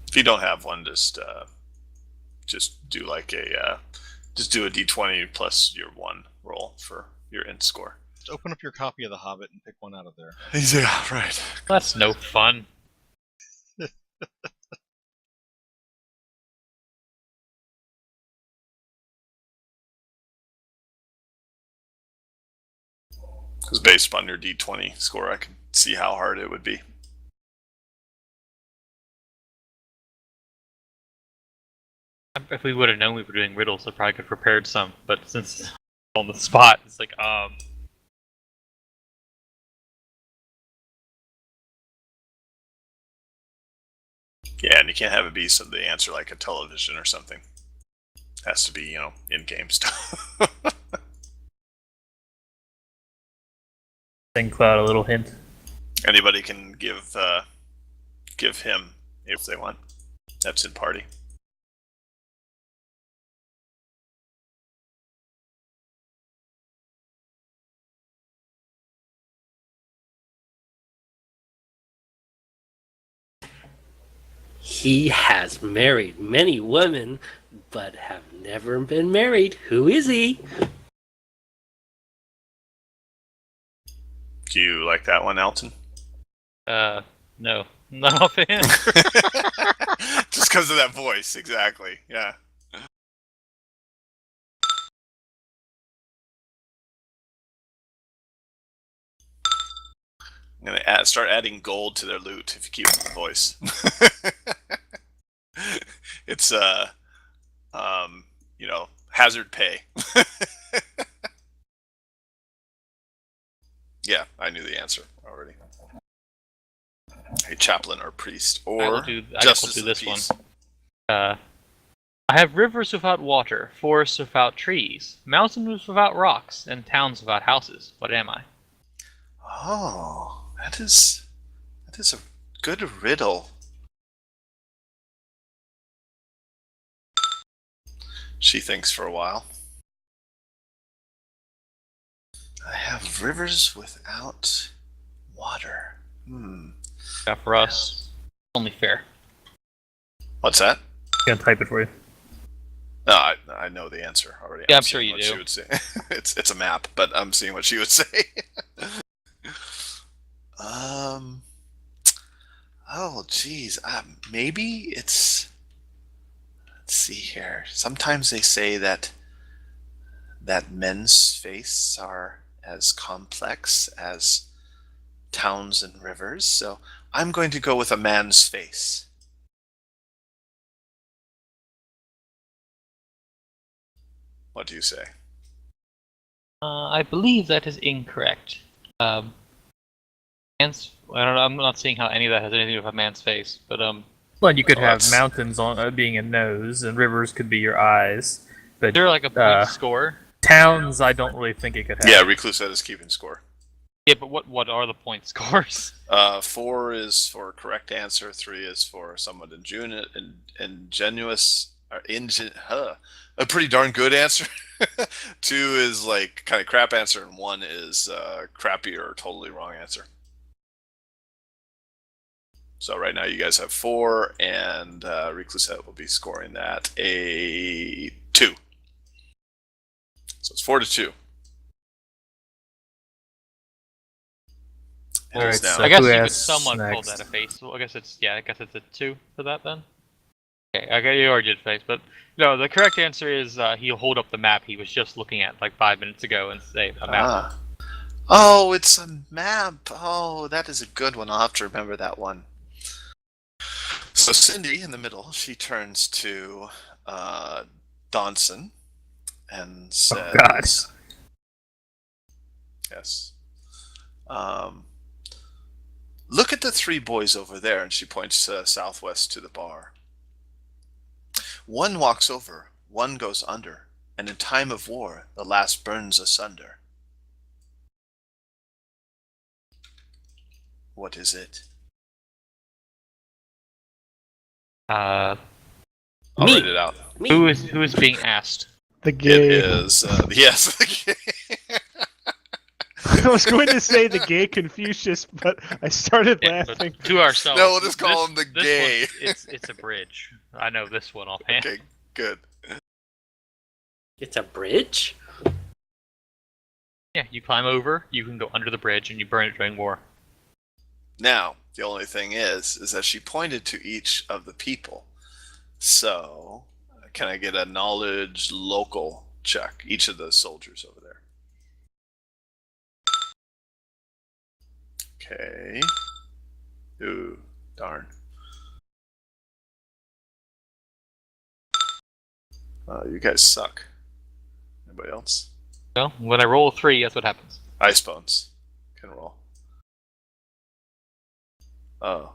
If you don't have one, just do like just do a d20 plus your 1 roll for your int score. Just open up your copy of The Hobbit and pick one out of there. Yeah, right. That's no fun. Because based upon your d20 score, I can see how hard it would be. If we would have known we were doing riddles, I probably could have prepared some. But since it's on the spot, it's like, Yeah, and you can't have it be some the answer like a television or something. Has to be, in-game stuff. Send Cloud a little hint. Anybody can give him if they want. That's in party. He has married many women, but have never been married. Who is he? Do you like that one, Alton? no. Not a fan. Just because of that voice, exactly. Yeah. I'm gonna start adding gold to their loot if you keep the voice. It's hazard pay. Yeah, I knew the answer already. A chaplain or priest or I guess we'll justice do of the this one. peace. I have rivers without water, forests without trees, mountains without rocks, and towns without houses. What am I? Oh, that is a good riddle. She thinks for a while. I have rivers without water. Yeah, for us, only fair. What's that? Gonna type it for you. No, I know the answer already. Yeah, I'm sure seeing you what do. She would say. It's a map, but I'm seeing what she would say. Oh, geez. Maybe it's. Let's see here. Sometimes they say that men's faces are as complex as towns and rivers. So I'm going to go with a man's face. What do you say? I believe that is incorrect. I don't know. I'm not seeing how any of that has anything to do with a man's face, but Well, you could Oh, have that's- mountains on being a nose, and rivers could be your eyes, But Is there like a point score? towns, I don't really think it could have. Yeah, Recluset is keeping score. Yeah, but what are the point scores? 4 is for correct answer. 3 is for somewhat ingenuous or a pretty darn good answer. 2 is like kind of crap answer, and 1 is crappy or totally wrong answer. So right now you guys have 4, and Recluset will be scoring that a 2. So it's 4-2. All right, Now, so I guess who you could asks somewhat call next? that a face. Well, I guess it's a 2 for that then. Okay, I got you already did face, but no, the correct answer is he'll hold up the map he was just looking at like 5 minutes ago and say a map. Oh, it's a map. Oh, that is a good one. I'll have to remember that one. So Cindy in the middle, she turns to Donson and says, God. Yes. Look at the 3 boys over there, and she points southwest to the bar. One walks over, one goes under, and in time of war, the last burns asunder. What is it? Uh, I'll Me. write it out. who is being asked? The It gay. is yes. I was going to say the gay Confucius, but I started Yeah, but laughing. to ourselves. No, we'll just call him the this gay. one, it's a bridge. I know this one offhand. Okay, good. It's a bridge? Yeah, you climb over, you can go under the bridge, and you burn it during war. Now, the only thing is that she pointed to each of the people. So, can I get a knowledge local check? Each of the soldiers over there. Okay. Ooh, darn. You guys suck. Anybody else? So, when I roll a 3, that's what happens. Ice Bones can roll. Oh.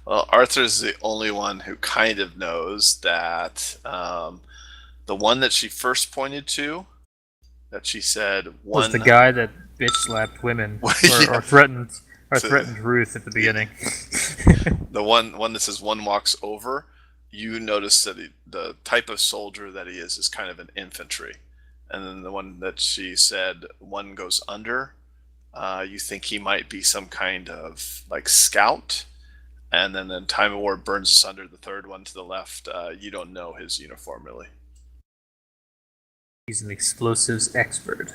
Well, Arthur's the only one who kind of knows that the one that she first pointed to, that she said one. Was the guy that bitch slapped women Yeah. or threatened Ruth at the beginning? The one that says one walks over, you notice that the type of soldier that he is kind of an infantry. And then the one that she said one goes under, you think he might be some kind of like scout. And then in time of war burns us under, the third one to the left. You don't know his uniform really. He's an explosives expert.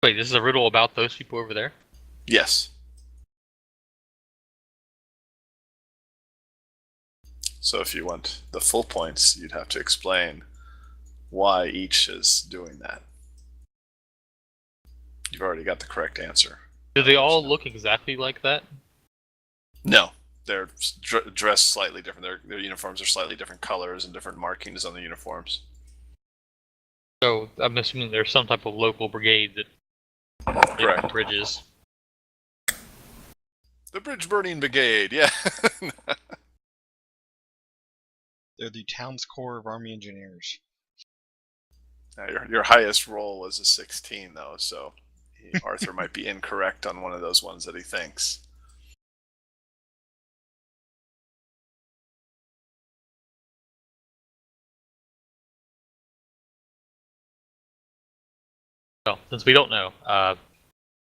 Wait, this is a riddle about those people over there? Yes. So if you want the full points, you'd have to explain why each is doing that. You've already got the correct answer. Do they all look exactly like that? No, they're dressed slightly different. Their uniforms are slightly different colors and different markings on the uniforms. So, I'm assuming there's some type of local brigade that Correct. bridges. The Bridge Burning Brigade, yeah. They're the town's corps of army engineers. Now, your highest roll was a 16, though, so Arthur might be incorrect on one of those ones that he thinks. Well, since we don't know,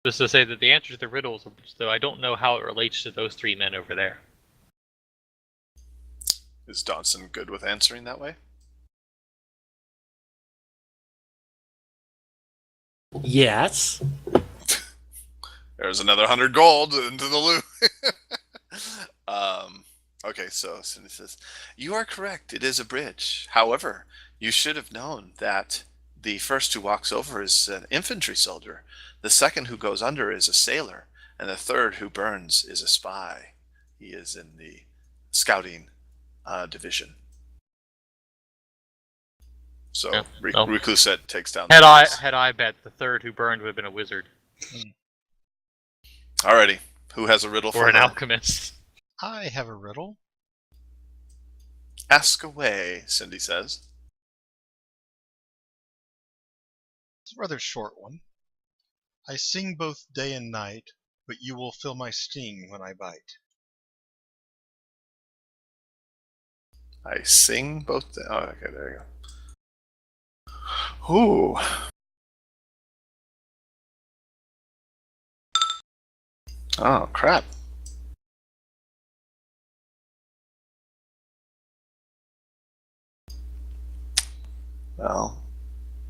just to say that the answer to the riddles, though I don't know how it relates to those 3 men over there. Is Donson good with answering that way? Yes. There's another 100 gold into the loot. Okay, so Cindy says, you are correct. It is a bridge. However, you should have known that the first who walks over is an infantry soldier. The second who goes under is a sailor. And the third who burns is a spy. He is in the scouting division. So Yeah, well. Recluset takes down Had the dice. I bet the third who burned would have been a wizard Alrighty. Who has a riddle for or an her? alchemist. I have a riddle. Ask away, Cindy says. It's a rather short one. I sing both day and night, but you will feel my sting when I bite. I sing both. Oh, okay, there you go. Ooh. Oh, crap. Well,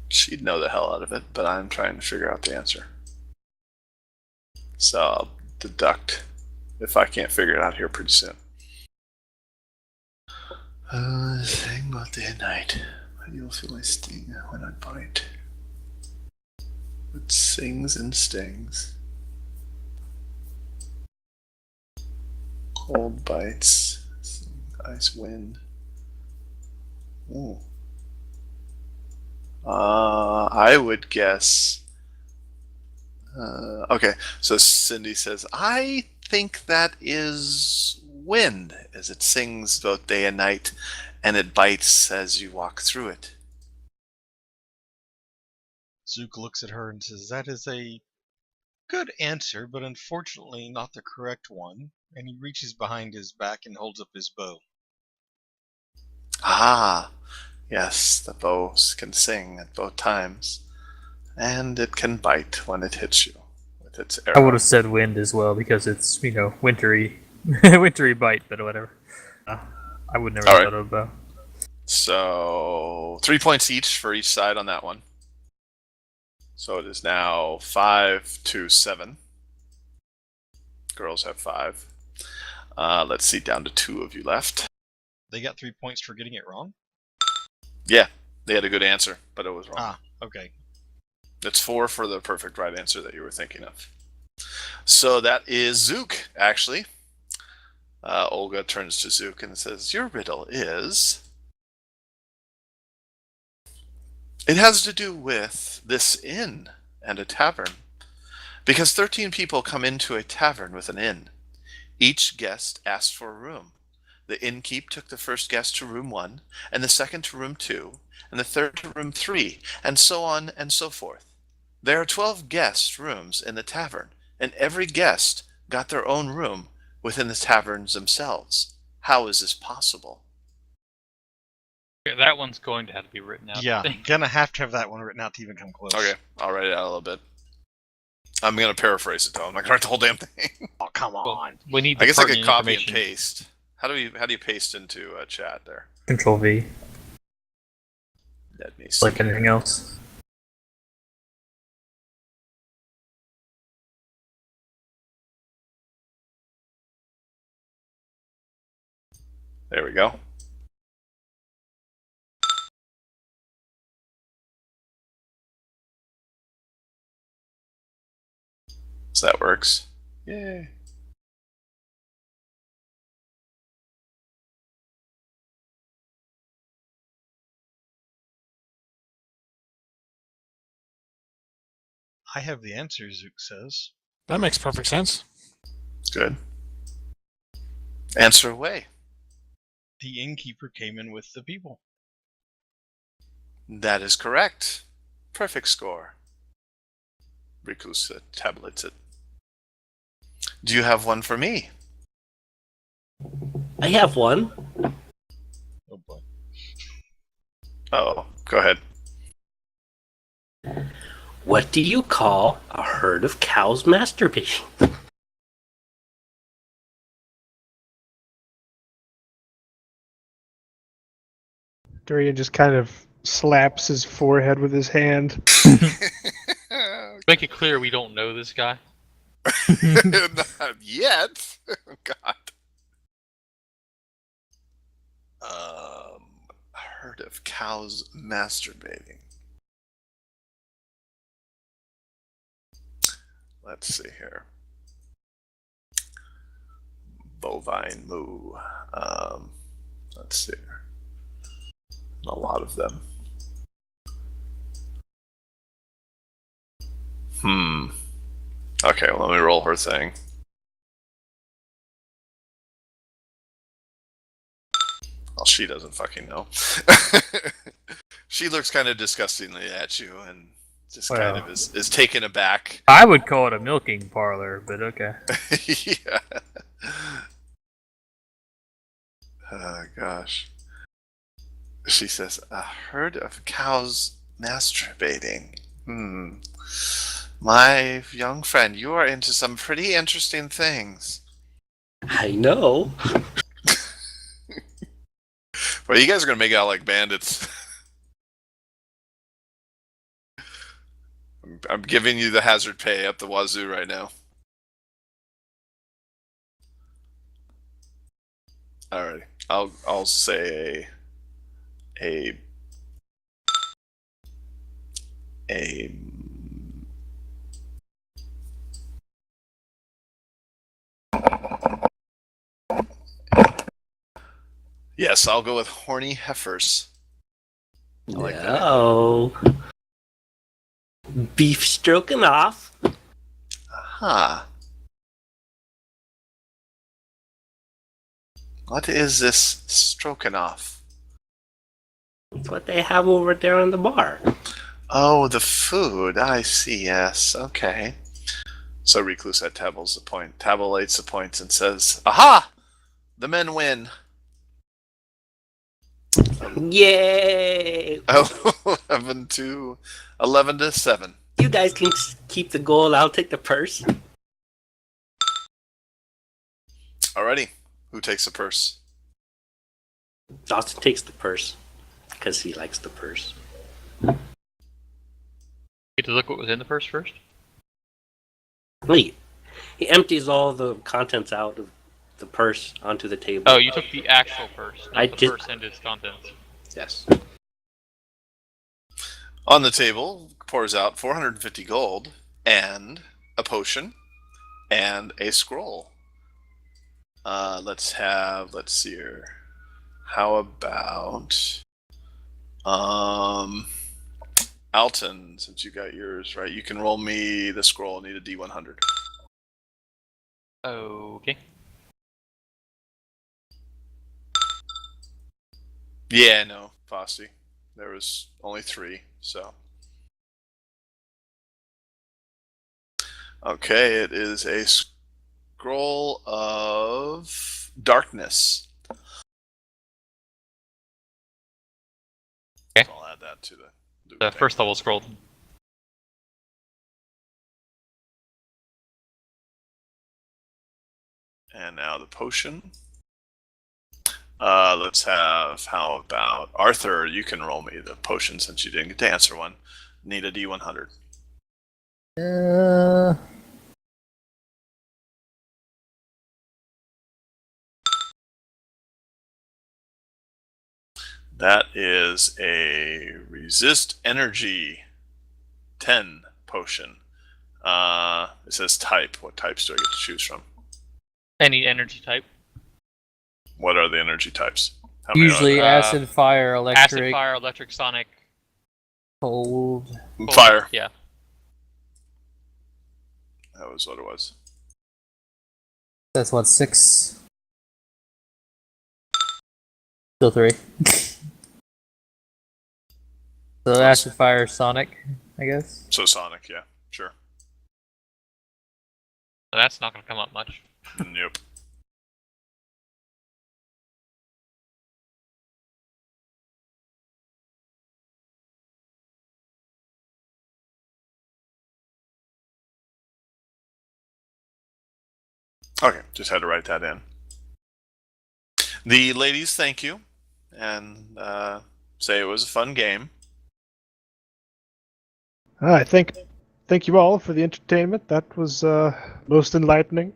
she'd know the hell out of it, but I'm trying to figure out the answer. So I'll deduct if I can't figure it out here pretty soon. Sing both day and night, but you'll feel my sting when I bite. It sings and stings. Cold bites, ice wind. Ooh. I would guess. Okay, so Cindy says, I think that is wind, as it sings both day and night, and it bites as you walk through it. Zook looks at her and says, that is a good answer, but unfortunately not the correct one. And he reaches behind his back and holds up his bow. Ah, yes, the bow can sing at both times, and it can bite when it hits you with its arrow. I would have said wind as well because it's wintry, wintry bite, but whatever. I would never All have right. thought of a bow. So 3 points each for each side on that one. So it is now 5-7. Girls have 5. Let's see, down to 2 of you left. They got 3 points for getting it wrong? Yeah, they had a good answer, but it was wrong. Ah, okay. It's 4 for the perfect right answer that you were thinking of. So that is Zook, actually. Olga turns to Zook and says, your riddle is... It has to do with this inn and a tavern. Because 13 people come into a tavern with an inn. Each guest asked for a room. The innkeep took the first guest to room 1, and the second to room 2, and the third to room 3, and so on and so forth. There are 12 guest rooms in the tavern, and every guest got their own room within the taverns themselves. How is this possible? Okay, that one's going to have to be written out. Yeah, gonna have to have that one written out to even come close. Okay, I'll write it out a little bit. I'm going to paraphrase it, though. I'm not going to write the whole damn thing. Oh, come Well, on. we need. I The guess I could pertinent copy and information. paste. How do you paste into chat there? Control V, Let me see. like anything else. There we go. So that works. Yay. I have the answer, Zook says. That makes perfect sense. Good. Answer away. The innkeeper came in with the people. That is correct. Perfect score. Rikus tabulates it. Do you have one for me? I have one. Oh boy. Oh, go ahead. What do you call a herd of cows masturbating? Durian just kind of slaps his forehead with his hand. Make it clear we don't know this guy. Not yet. God. A herd of cows masturbating. Let's see here. Bovine moo. Let's see. A lot of them. Okay, well, let me roll her thing. Well, she doesn't fucking know. She looks kind of disgustingly at you and just kind of is taken aback. I would call it a milking parlor, but okay. Yeah. Oh, gosh. She says, a herd of cows masturbating. My young friend, you are into some pretty interesting things. I know. Well, you guys are going to make out like bandits. I'm giving you the hazard pay up the wazoo right now. Alright, I'll say a yes, I'll go with horny heifers. I like that. No. Beef stroganoff. Aha. What is this stroganoff? That's what they have over there in the bar. Oh, the food. I see, yes. Okay. So Recluse at tabulates the points and says, aha! The men win. Yay! 11 to 7. You guys can keep the gold. I'll take the purse. Alrighty. Who takes the purse? Dawson takes the purse because he likes the purse. Get to look what was in the purse first. Wait, he empties all the contents out of the purse onto the table. Oh, you took the actual purse, not I the did- purse and its contents. Yes. On the table, pours out 450 gold and a potion and a scroll. Let's see here. How about Alton, since you got yours, right? You can roll me the scroll. I need a D100. Okay. Yeah, no, Fossey. There was only 3, so. Okay, it is a scroll of darkness. Okay. I'll add that to the loot The thing. first level scroll. And now the potion. Let's have, how about Arthur? You can roll me the potion since you didn't get to answer one. Need a D100. That is a resist energy 10 potion. It says type. What types do I get to choose from? Any energy type. What are the energy types? How many are Usually there? acid, fire, electric, Acid, fire, electric, sonic. cold. Fire. Yeah. That was what it was. That's what, 6? Still 3. So acid, fire, sonic, I guess. So Sonic, yeah, sure. That's not going to come up much. Nope. Okay, just had to write that in. The ladies thank you and say it was a fun game. I thank you all for the entertainment. That was most enlightening.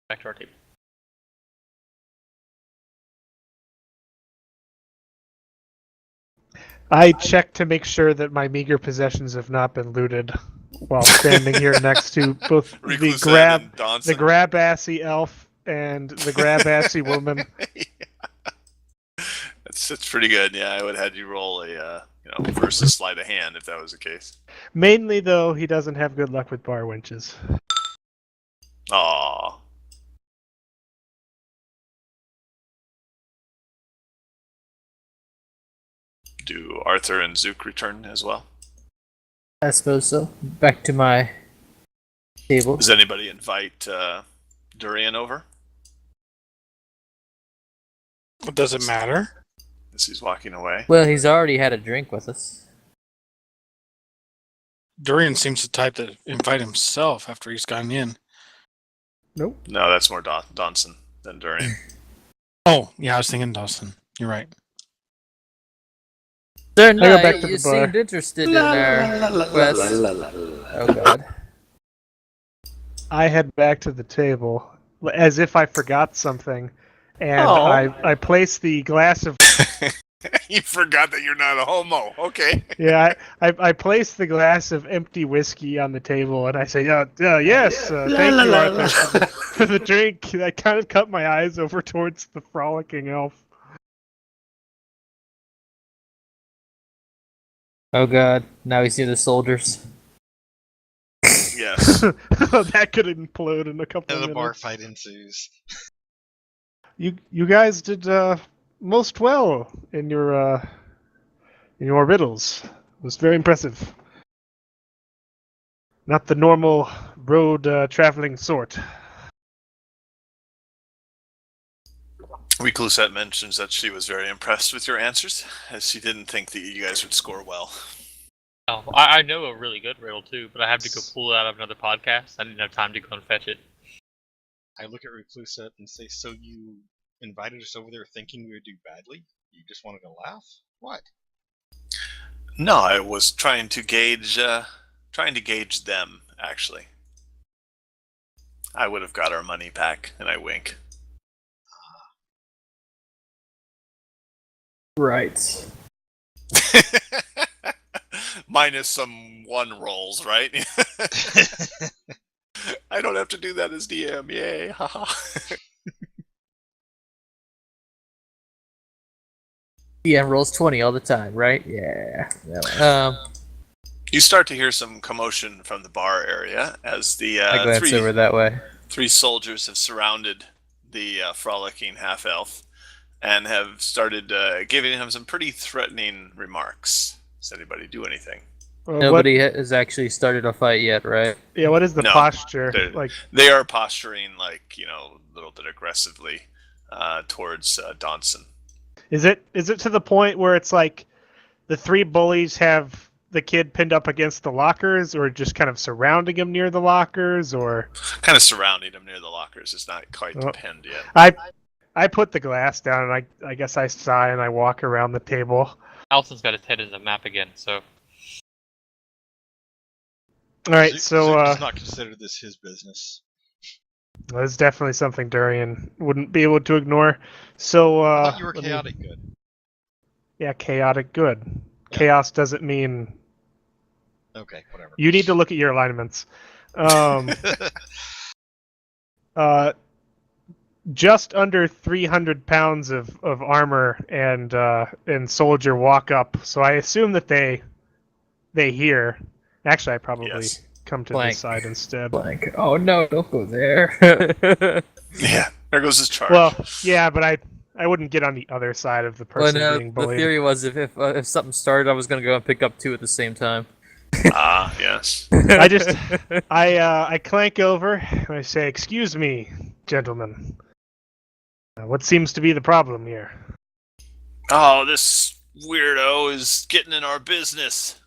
Back to our table. I check to make sure that my meager possessions have not been looted while standing here next to both the Recluset and Donson. grab-assy elf and the grab-assy woman. It's pretty good. Yeah, I would have had you roll a versus sleight of hand if that was the case. Mainly, though, he doesn't have good luck with bar winches. Aw. Do Arthur and Zook return as well? I suppose so. Back to my table. Does anybody invite Durian over Does it matter? as he's walking away? Well, he's already had a drink with us. Durian seems the type to invite himself after he's gotten in. Nope. No, that's more Donson than Durian. Oh, yeah, I was thinking Dawson. You're right. Sir go Knight, back to you the bar. seemed interested in our quest. Oh god. I head back to the table as if I forgot something, and Oh. I place the glass of You forgot that you're not a homo. Okay. I place the glass of empty whiskey on the table, and I say, yes, thank you, Arthur, for the drink. I kind of cut my eyes over towards the frolicking elf. Oh god. Now he's near the soldiers. Yes. That could implode in a couple And of the bar minutes. fight ensues. You guys did most well in your riddles. It was very impressive. Not the normal road traveling sort. Reclusette mentions that she was very impressed with your answers, as she didn't think that you guys would score well. Oh, I know a really good riddle too, but I have to go pull it out of another podcast. I didn't have time to go and fetch it. I look at Reclusette and say, so you invited us over there thinking we would do badly? You just wanted to laugh? What? No, I was trying to gauge them, actually. I would have got our money back, and I wink. Right. Minus some 1 rolls, right? I don't have to do that as DM, yay, haha. Yeah, rolls 20 all the time, right? Yeah. You start to hear some commotion from the bar area as the I glance over that way. 3 soldiers have surrounded the frolicking half-elf and have started giving him some pretty threatening remarks. Does anybody do anything? Nobody has actually started a fight yet, right? What is the No, posture? they're- Like, They are posturing, like, a little bit aggressively towards Donson. is it to the point where it's like the 3 bullies have the kid pinned up against the lockers, or just kind of surrounding him near the lockers, or Kind of surrounding him near the lockers. It's not quite Oh. pinned yet. I put the glass down and I guess I sigh and I walk around the table. Alton's got his head in the map again, so All right, Zook so does not consider this his business. that's definitely something Durian wouldn't be able to ignore. So I thought you were let me- chaotic good. Yeah, chaotic good. Yeah. Chaos doesn't mean Okay, whatever. you need to look at your alignments. Just under 300 pounds of armor and soldier walk up. So I assume that they hear. Actually, I probably Yes. come to Blank. this side instead. Blank. Oh no, don't go there. Yeah, there goes his charge. Well, yeah, but I wouldn't get on the other side of the Well, person no, being the bullied. theory was if something started, I was gonna go and pick up 2 at the same time. Yes. I clank over and I say, "Excuse me, gentlemen. What seems to be the problem here?" Oh, this weirdo is getting in our business.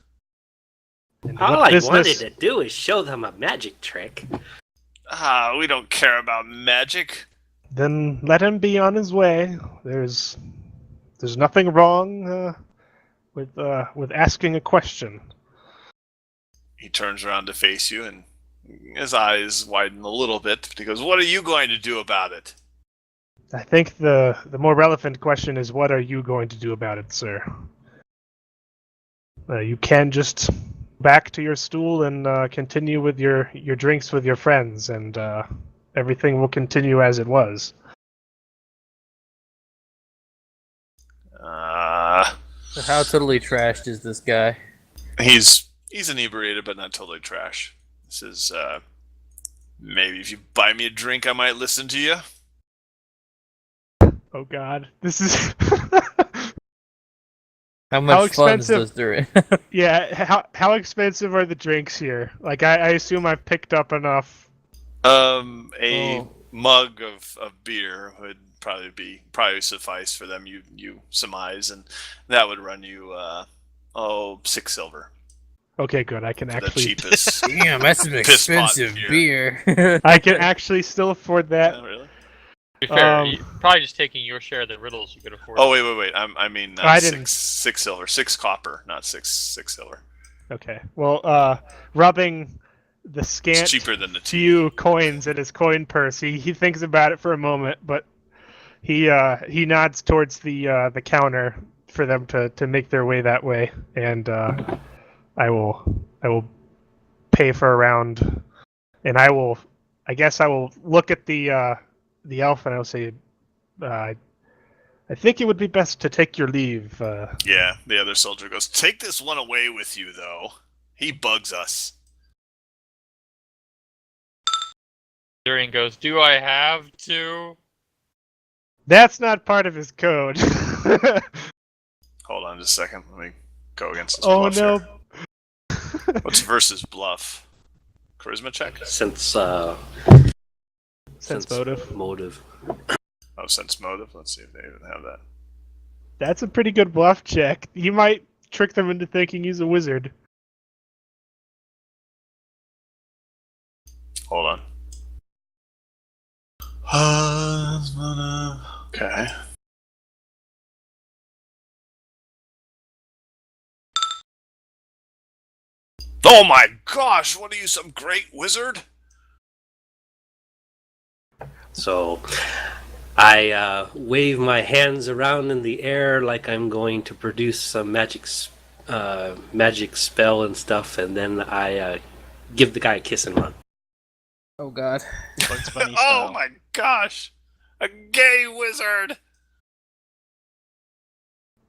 And All what I wanted business- to do is show them a magic trick. We don't care about magic. Then let him be on his way. There's nothing wrong with asking a question. He turns around to face you, and his eyes widen a little bit. He goes, "What are you going to do about it?" I think the more relevant question is, what are you going to do about it, sir? You can just back to your stool and continue with your drinks with your friends, and everything will continue as it was. How totally trashed is this guy? He's inebriated, but not totally trash. This is Maybe if you buy me a drink, I might listen to you. Oh God, this is. How much fun is expensive- this during? Yeah, how expensive are the drinks here? Like, I assume I've picked up enough. A Oh. mug of beer would probably suffice for them. You surmise, and that would run you 6 silver. Okay, good. I can The actually. cheapest. Damn, that's some Piss pot expensive beer. beer. I can actually still afford that. Yeah, really? To be fair, Um, probably just taking your share of the riddles you could afford. Oh wait. I mean I didn't- six silver, 6 copper, not six silver. Okay. Well, rubbing the It's scant cheaper than the tea. few coins in his coin purse, he thinks about it for a moment, but he nods towards the counter for them to make their way that way, and I will pay for a round, and I guess I will look at the elf and I will say, I think it would be best to take your leave. Yeah, the other soldier goes, "Take this one away with you, though. He bugs us." Durian goes, "Do I have to?" That's not part of his code. Hold on just a second. Let me go against his Oh bluff no. here. What's versus bluff? Charisma check? Sense motive. Motive. Oh, sense motive. Let's see if they even have that. That's a pretty good bluff check. You might trick them into thinking he's a wizard. Hold on. Okay. Oh my gosh! What are you, some great wizard? So I wave my hands around in the air like I'm going to produce some magic spell and stuff, and then I give the guy a kiss and run. Oh God. Bugs Bunny Oh style. my gosh! A gay wizard!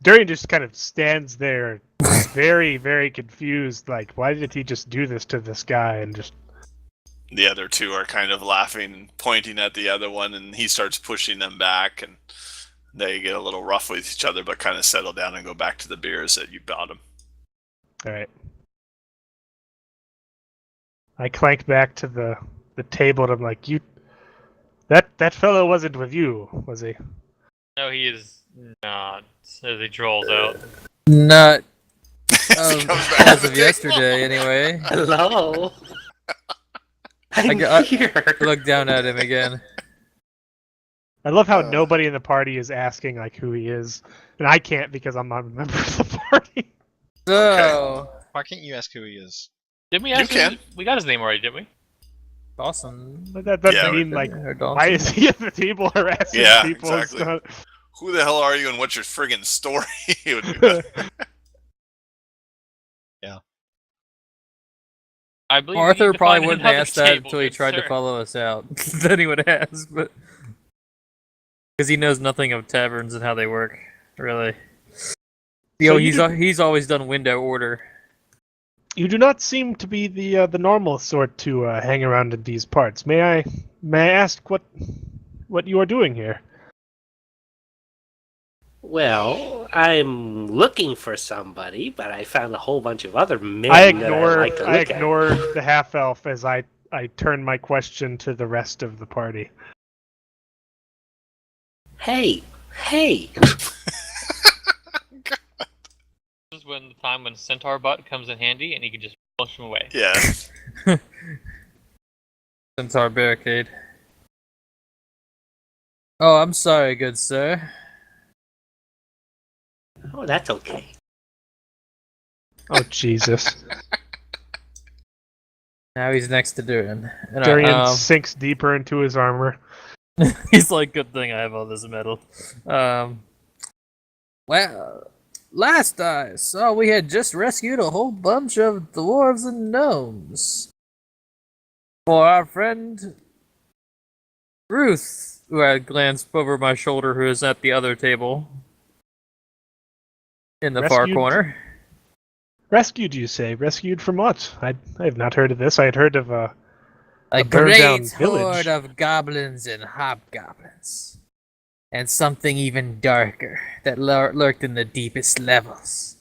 Durian just kind of stands there, very, very confused. Like, why did he just do this to this guy? And just The other two are kind of laughing and pointing at the other one, and he starts pushing them back, and they get a little rough with each other, but kind of settle down and go back to the beers that you bought them. all right. I clank back to the table, and I'm like, that fellow wasn't with you, was he? No, he is not. As he drawls out. Not He comes back to as the of table. yesterday, anyway. Hello. I'm I- here. Look down at him again. I love how nobody in the party is asking like who he is, and I can't because I'm not a member of the party. So, Why can't you ask who he is? Didn't we You ask can. him? We got his name already, didn't we? Dawson. But that doesn't Yeah, mean like Or why Dawson. is he at the table harassing Yeah, people? It's exactly. not- Who the hell are you, and what's your friggin' story? It would be better. I believe we Arthur need to probably find wouldn't another ask that table, until he good tried to sir. follow us out. Then he would ask, but because he knows nothing of taverns and how they work, really. So He's always done window order. You do not seem to be the normal sort to hang around in these parts. May I ask what you are doing here? Well, I'm looking for somebody, but I found a whole bunch of other men I that I like to look ignore the half elf as I turn my question to the rest of the party. at. Hey. This is when the time when Centaur Butt comes in handy and he can just push him away. Yeah. Since our barricade. Oh, I'm sorry, good sir. Oh, that's okay. Oh Jesus! Now he's next to Durian. And Durian sinks deeper into his armor. he's like, good thing I have all this metal. Well, last I saw, we had just rescued a whole bunch of dwarves and gnomes. For our friend Ruth, who I glanced over my shoulder, who is at the other table. In the far Rescued? corner. Rescued, you say? Rescued from what? I have not heard of this. I had heard of A burned down great village. horde of goblins and hobgoblins. And something even darker that lurked in the deepest levels.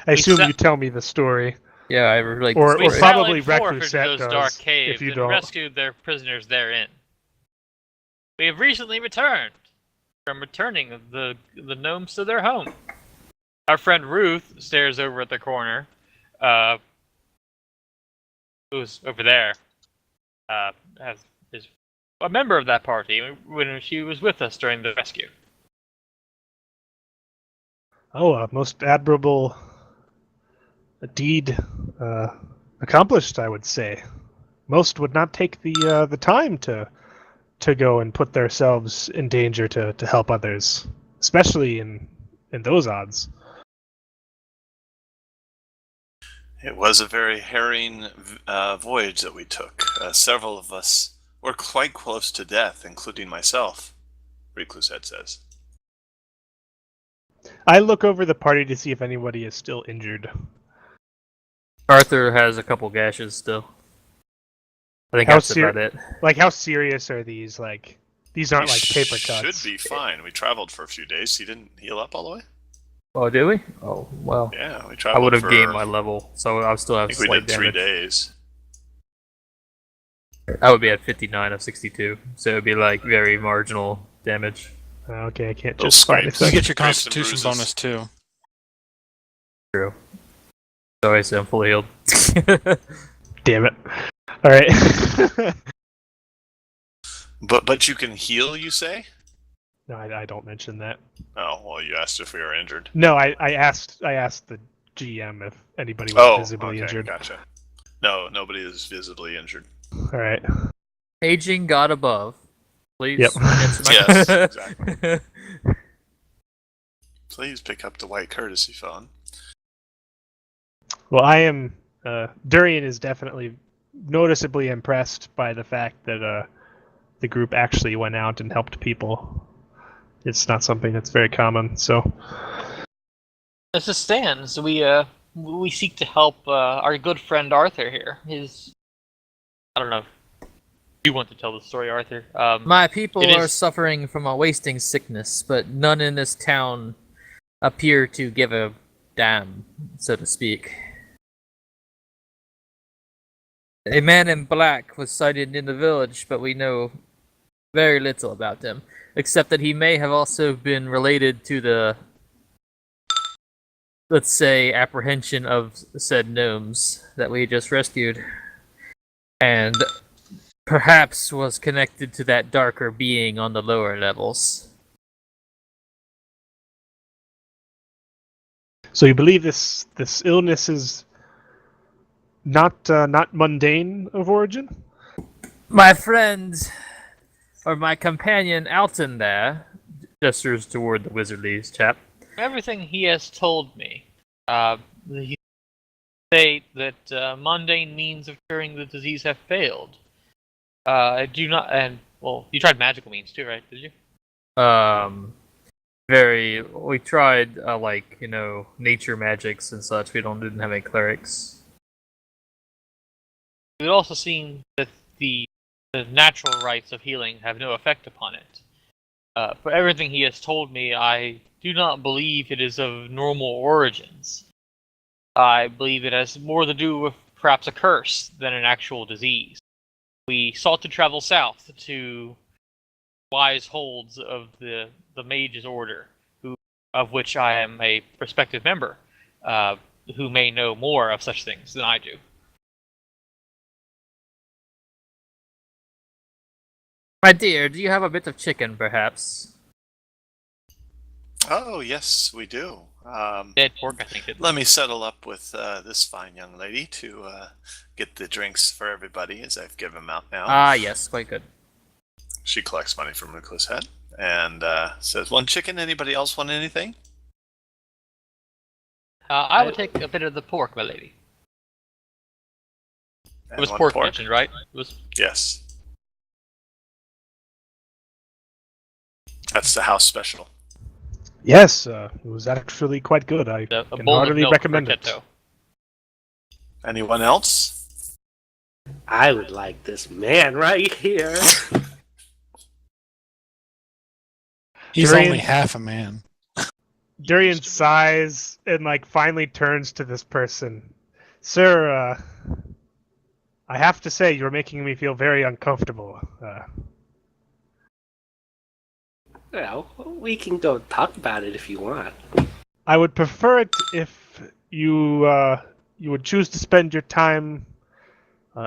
I assume sa- you tell me the story. Yeah, I relate Or- We or the story. probably sallied forth Recluse into those does, dark if caves you and don't. rescued their prisoners therein. We have recently returned from returning the gnomes to their home. Our friend Ruth stares over at the corner. Who's over there? Is a member of that party when she was with us during the rescue. Oh, a most admirable deed accomplished, I would say. Most would not take the time to go and put themselves in danger to help others, especially in those odds. It was a very harrowing voyage that we took. Several of us were quite close to death, including myself, Recluset says. I look over the party to see if anybody is still injured. Arthur has a couple gashes still. I think How that's about it. Like, how serious are these? Like, these aren't He like paper cuts. should be fine. We traveled for a few days. He didn't heal up all the way? Oh, did we? Oh, well. Yeah, we I traveled would have for, gained my level, so I would still I have think we slight did 3 damage. days. I would be at 59 of 62, so it would be like very marginal damage. Okay, I can't Little just find scrapes. it. You get your Scrapes and constitution bruises. bonus too. True. So I say I'm fully healed. Damn it! All right. But you can heal, you say? No, I don't mention that. Oh, well, you asked if we were injured. No, I asked the GM if anybody was visibly okay, injured. gotcha. No, nobody is visibly injured. All right. Aging God above. Please. Yep. answer my- Yes, exactly. Please pick up the white courtesy phone. Well, I am. Durian is definitely noticeably impressed by the fact that the group actually went out and helped people. It's not something that's very common. So, As it stands, we seek to help our good friend Arthur here. I don't know. You want to tell the story, Arthur? My people It are is- suffering from a wasting sickness, but none in this town appear to give a damn, so to speak. A man in black was sighted in the village, but we know very little about him, except that he may have also been related to the, let's say, apprehension of said gnomes that we just rescued, and perhaps was connected to that darker being on the lower levels. so you believe this illness is not mundane of origin? My friend, or my companion Alton there, gestures toward the wizardly chap. Everything he has told me, he state that mundane means of curing the disease have failed. I do not, and well, you tried magical means too, right? Did you? We tried, nature magics and such. Didn't have any clerics. It would also seem that the natural rites of healing have no effect upon it. For everything he has told me, I do not believe it is of normal origins. I believe it has more to do with perhaps a curse than an actual disease. We sought to travel south to wise holds of the Mage's Order, of which I am a prospective member, who may know more of such things than I do. My dear, do you have a bit of chicken, perhaps? Oh, yes, we do. Dead pork, I think. Let me settle up with this fine young lady to get the drinks for everybody, as I've given them out now. Ah, yes, quite good. She collects money from Recluse Head and says, "One chicken. Anybody else want anything?" I would take a bit of the pork, my lady. And It was one pork mentioned, right? It was. Yes. That's the house special. Yes, it was actually quite good. I A can bowl of heartily milk recommend for it. Keto. Anyone else? I would like this man right here. He's Durian- only half a man. Durian sighs and like finally turns to this person. Sir, I have to say you're making me feel very uncomfortable. Well, we can go talk about it if you want. I would prefer it if you would choose to spend your time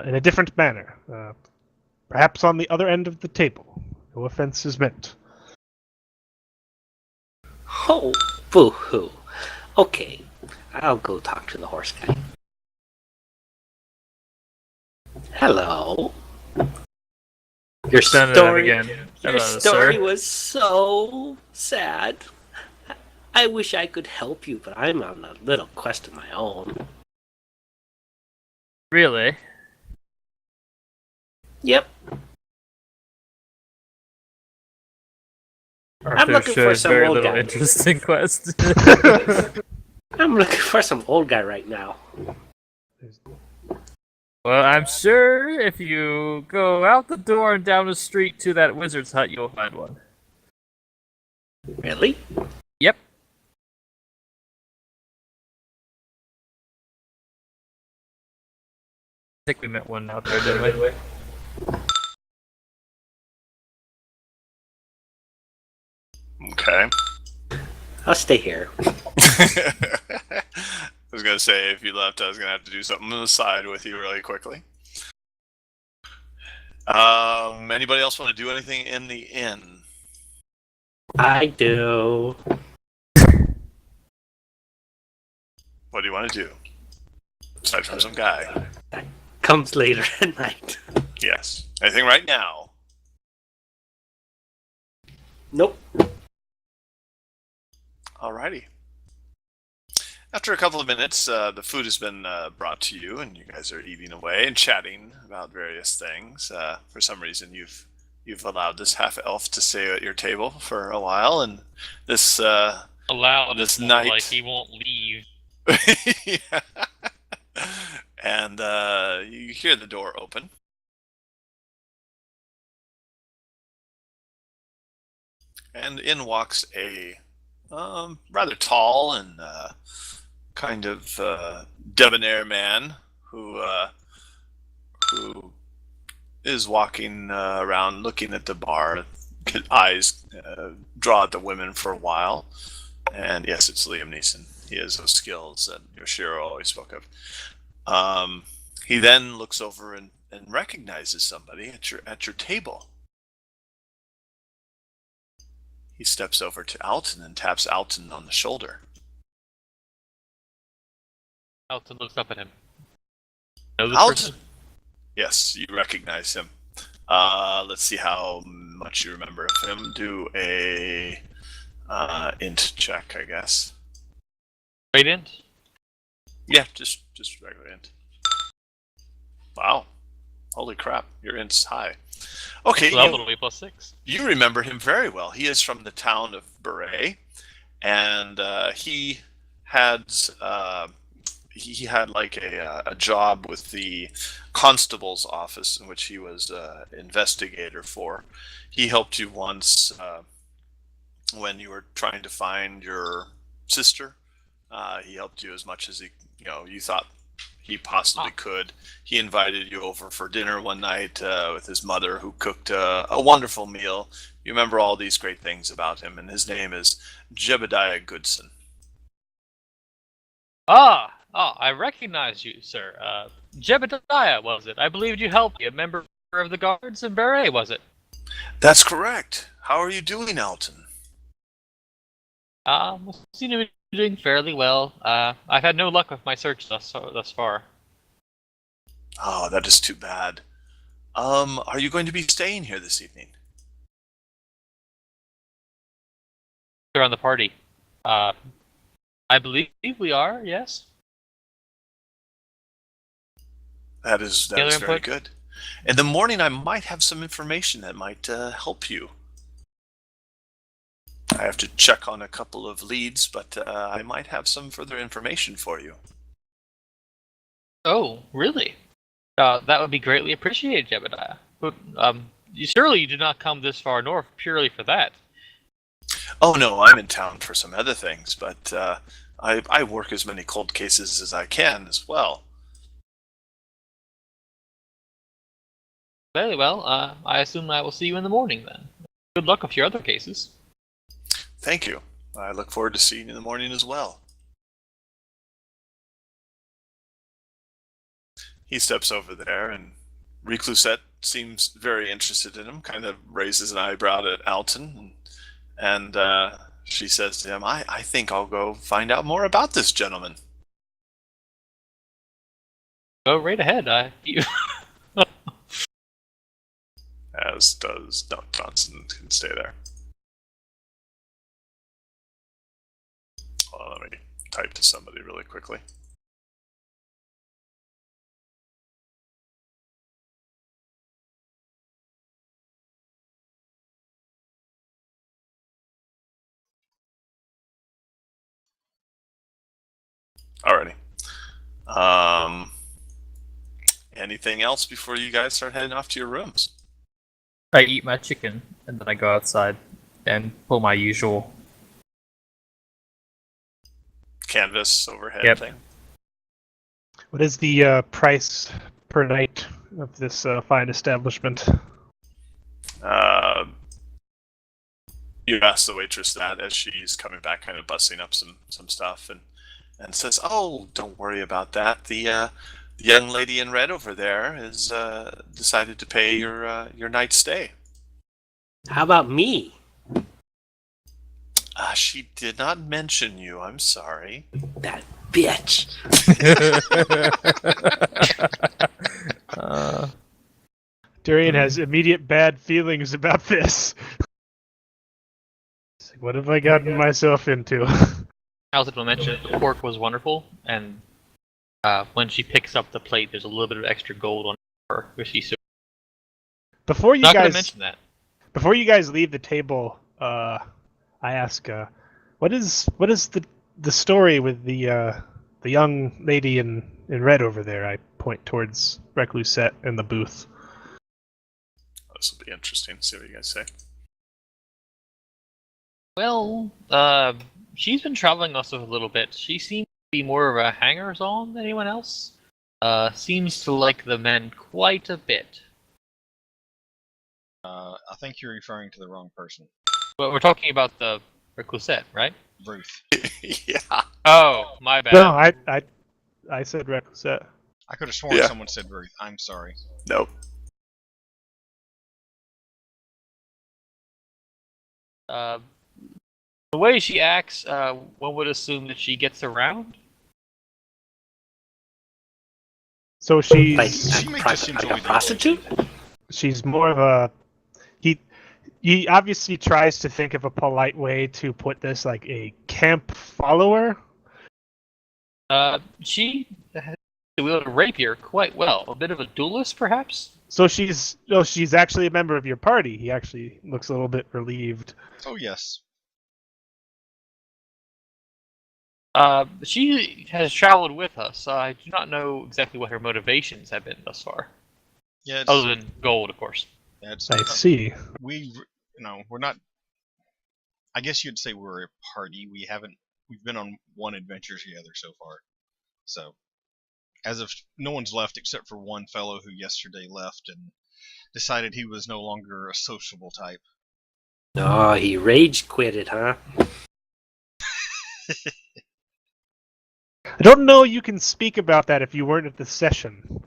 in a different manner. Perhaps on the other end of the table. No offense is meant. Oh, boo-hoo. Okay, I'll go talk to the horse guy. Hello. Your Done it story, again. your Hello, story sir. was so sad. I wish I could help you, but I'm on a little quest of my own. Really? Yep, Arthur looking for shows some very old little guy. interesting quest. I'm looking for some old guy right now. Well, I'm sure if you go out the door and down the street to that wizard's hut, you'll find one. Really? Yep. I think we met one out there, didn't we? Okay. I'll stay here. I was gonna say if you left, I was gonna have to do something on the side with you really quickly. Anybody else want to do anything in the inn? I do. What do you want to do? Aside from some guy. Comes later at night. Yes. Anything right now? Nope. Alrighty. After a couple of minutes, the food has been brought to you, and you guys are eating away and chatting about various things. For some reason, you've allowed this half elf to stay at your table for a while, and this Allowed This is more night- like he won't leave. yeah. And you hear the door open. And in walks a rather tall and kind of debonair man who is walking around looking at the bar. Eyes draw at the women for a while. And yes, it's Liam Neeson. He has those skills that Yoshiro always spoke of. He then looks over and recognizes somebody at your table. He steps over to Alton and taps Alton on the shoulder. Alton looks up at him. Know this Alton! person? Yes, you recognize him. Let's see how much you remember of him. Do a int check, I guess. Straight in? Yeah, just regular int. Wow. Holy crap, your int's high. Okay, So that will be +6. you remember him very well. He is from the town of Beret, and he had like a job with the constable's office in which he was investigator for. He helped you once when you were trying to find your sister. He helped you as much as you thought he possibly could. He invited you over for dinner one night with his mother, who cooked a wonderful meal. You remember all these great things about him, and his name is Jebediah Goodson. I recognize you, sir. Jebediah, was it? I believed you helped me. A member of the guards in Beret, was it? That's correct. How are you doing, Alton? Seem to be doing fairly well. I've had no luck with my search thus far. Oh, that is too bad. Are you going to be staying here this evening? Around the party. I believe we are, yes. That is Any other very input? good. In the morning, I might have some information that might help you. I have to check on a couple of leads, but I might have some further information for you. Oh, really? That would be greatly appreciated, Jebediah. But surely you did not come this far north purely for that. Oh no, I'm in town for some other things, but I work as many cold cases as I can as well. Very well. I assume I will see you in the morning then. Good luck with your other cases. Thank you. I look forward to seeing you in the morning as well. He steps over there, and Reclusette seems very interested in him, kind of raises an eyebrow at Alton, and she says to him, I think I'll go find out more about this gentleman. Go right ahead. As does Johnson, can stay there. Hold on, let me type to somebody really quickly. Alrighty. Anything else before you guys start heading off to your rooms? I eat my chicken and then I go outside and pull my usual. Canvas overhead Yep. thing. What is the price per night of this fine establishment? You ask the waitress that as she's coming back, kind of busting up some stuff, and says, "Oh, don't worry about that. The young lady in red over there has decided to pay your night's stay." How about me? She did not mention you. I'm sorry. That bitch. Durian has immediate bad feelings about this. It's like, what have I gotten myself into? Alton will mention the pork was wonderful, and when she picks up the plate, there's a little bit of extra gold on her, which she's so Before you not going to guys, mention that. before you guys leave the table, I ask, what is the story with the young lady in red over there? I point towards Reclusette in the booth. This will be interesting. See what you guys say. Well, she's been traveling us a little bit. She seems to be more of a hangers-on than anyone else. Seems to like the men quite a bit. I think you're referring to the wrong person. But we're talking about the Reclusette, right? Ruth. Yeah. Oh, my bad. No, I said Reclusette. I could have sworn Yeah. someone said Ruth. I'm sorry. Nope. The way she acts, one would assume that she gets around. So she's Like, She may just enjoy like a the prostitute? she's more of a he obviously tries to think of a polite way to put this, like a camp follower. She has to wield a rapier quite well. A bit of a duelist, perhaps? So she's actually a member of your party. He actually looks a little bit relieved. Oh yes. She has traveled with us. I do not know exactly what her motivations have been thus far. Yeah. It's, Other than gold, of course. yeah, it's, I see. we're not. I guess you'd say we're a party. We've been on one adventure together so far. So, as of no one's left except for one fellow who yesterday left and decided he was no longer a sociable type. Oh, he rage quitted, huh? I don't know you can speak about that if you weren't at the session.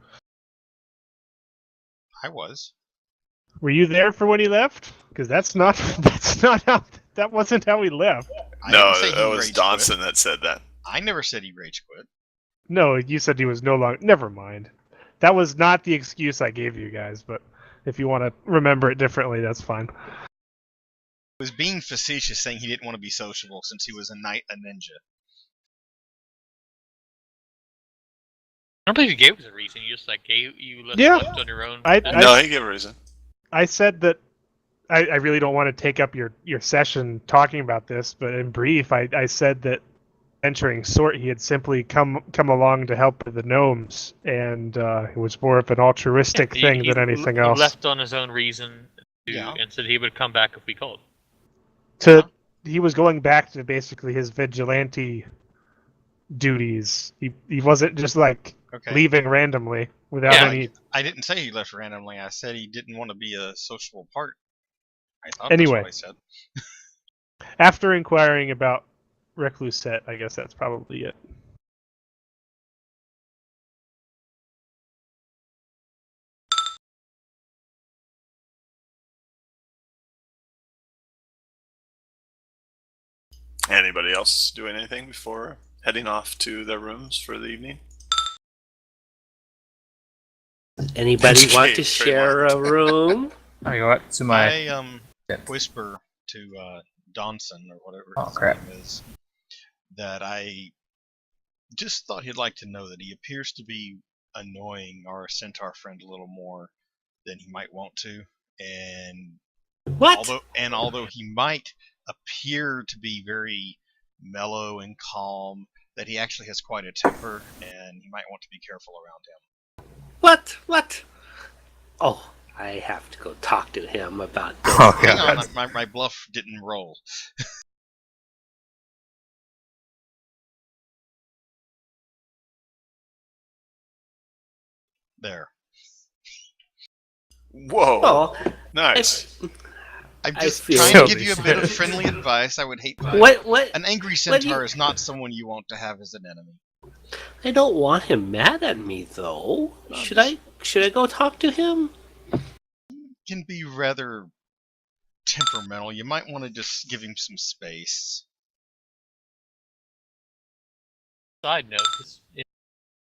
I was. Were you there for when he left? Because that wasn't how he left. I No, didn't say he that was rage Donson quit. that said that. I never said he rage quit. No, you said he was no longer. Never mind. That was not the excuse I gave you guys. But if you want to remember it differently, that's fine. He was being facetious, saying he didn't want to be sociable since he was a ninja. I don't believe you gave us a reason. You just left on your own. No, he gave a reason. I said that I really don't want to take up your session talking about this, but in brief, I said that adventuring sort. He had simply come along to help the gnomes, and it was more of an altruistic thing than anything he else. left on his own reason Yeah. and said he would come back if we called. He was going back to basically his vigilante duties. He wasn't just like Okay. leaving randomly without Yeah. any. I didn't say he left randomly. I said he didn't want to be a sociable part. I thought Anyway. that's what I said. After inquiring about Reclusette, I guess that's probably it. Anybody else doing anything before heading off to their rooms for the evening? Anybody want Okay, to share a room? I go up to my. I whisper to Donson or whatever Oh, his crap. name is that I just thought he'd like to know that he appears to be annoying our centaur friend a little more than he might want to, and What? although he might appear to be very mellow and calm, that he actually has quite a temper, and he might want to be careful around him. What? What? Oh, I have to go talk to him about this. Oh, Hang God. on, my bluff didn't roll. There. Whoa! Oh, Nice. I'm I just feel- trying to give you a bit of friendly advice. I would hate to. what? An angry what do you- centaur is not someone you want to have as an enemy. I don't want him mad at me, though. No, Should I go talk to him? Can be rather temperamental. You might want to just give him some space. Side note, this is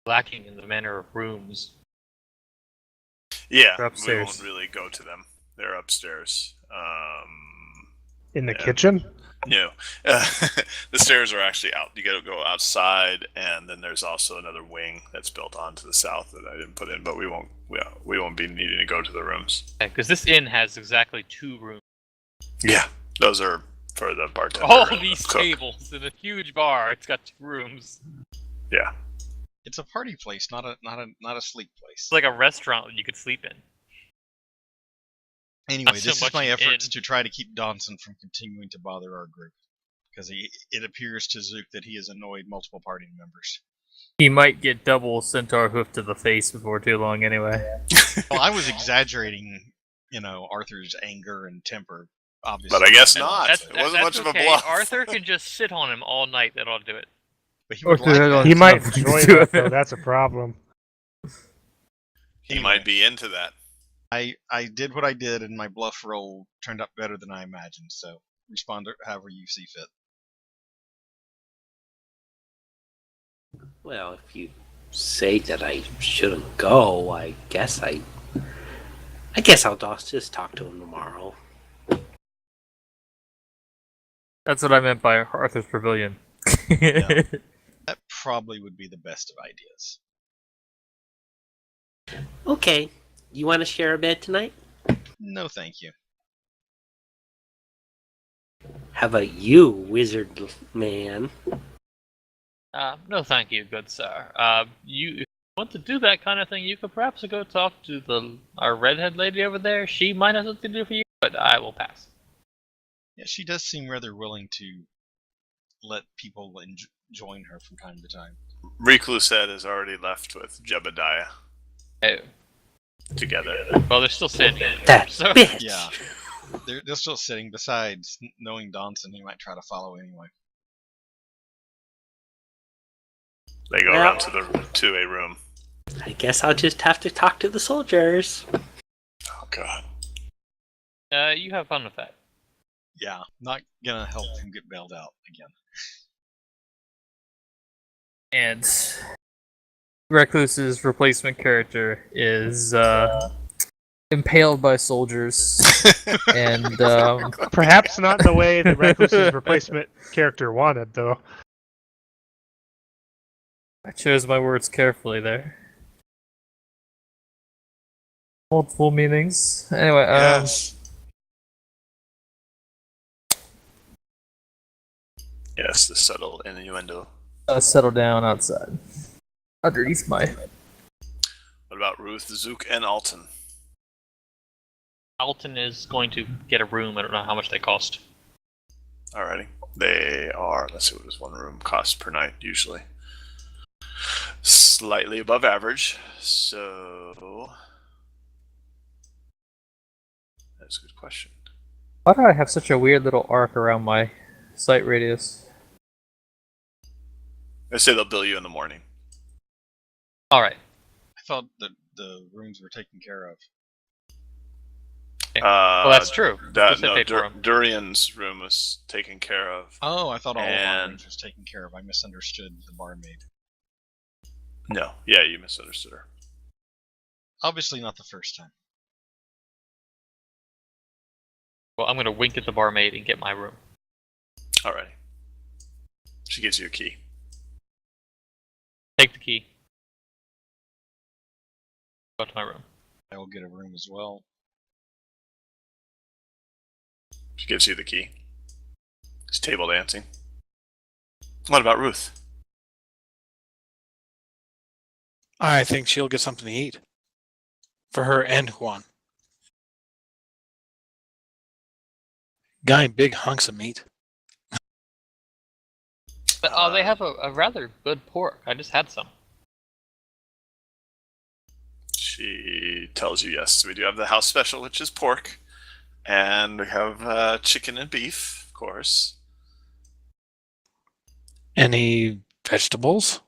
lacking in the manner of rooms. Yeah, They're we upstairs. won't really go to them. They're upstairs. In the Yeah. kitchen? No, the stairs are actually out. You got to go outside, and then there's also another wing that's built onto the south that I didn't put in. But we won't be needing to go to the rooms. Because this inn has exactly 2 rooms. Yeah, those are for the bartender. All and the these cook. tables in a huge bar. It's got 2 rooms. Yeah, It's a party place, not a sleep place. It's like a restaurant that you could sleep in. Anyway, not so this is much my an efforts inn. to try to keep Donson from continuing to bother our group, because it appears to Zook that he has annoyed multiple party members. He might get double centaur hoof to the face before too long, anyway. Well, I was exaggerating, Arthur's anger and temper, obviously. but I guess And- not. That's, It wasn't that's much of a okay. bluff. Arthur can just sit on him all night. That'll do it. But he would Arthur like had that. on- He might nothing to enjoy do that, with though. it. That's a problem. He Anyway. might be into that. I did what I did, and my bluff roll turned out better than I imagined. So respond however you see fit. Well, if you say that I shouldn't go, I guess I'll just talk to him tomorrow. That's what I meant by Arthur's Pavilion. Yeah. That probably would be the best of ideas. Okay. You want to share a bed tonight? No, thank you. How about you, wizard man? No, thank you, good sir. You want to do that kind of thing? You could perhaps go talk to our redhead lady over there. She might have something to do for you, but I will pass. Yeah, she does seem rather willing to let people join her from time to time. Reclusette has already left with Jebediah Oh, together. well, they're still sitting. That So- bitch! Yeah. They're still sitting. Besides, knowing Donson, he might try to follow anyway. They go Well- around to a room. I guess I'll just have to talk to the soldiers. Oh God. You have fun with that. Yeah, not gonna help him get bailed out again. And Recluse's replacement character is impaled by soldiers, and Perhaps not the way that Recluse's replacement character wanted, though. I chose my words carefully there. Multiple meanings. Anyway, Yes, the subtle innuendo. Settle down outside. Underneath my. What about Ruth, Zook, and Alton? Alton is going to get a room. I don't know how much they cost. Alrighty. They are, let's see what does one room cost per night usually. Slightly above average. So that's a good question. Why do I have such a weird little arc around my sight radius? I say they'll bill you in the morning. All right. I thought that the rooms were taken care of. Well, that's true. That, Because they no, paid for 'em. Durian's room was taken care of. Oh, I thought all of our And- rooms was taken care of. I misunderstood the barmaid. No, yeah, you misunderstood her. Obviously not the first time. Well, I'm going to wink at the barmaid and get my room. Alrighty. She gives you a key. Take the key. Go to my room. I will get a room as well. She gives you the key. She's table dancing. What about Ruth? I think she'll get something to eat. For her and Juan. Guy, big hunks of meat. But, they have a rather good pork. I just had some. She tells you yes, we do have the house special, which is pork. And we have chicken and beef, of course. Any vegetables?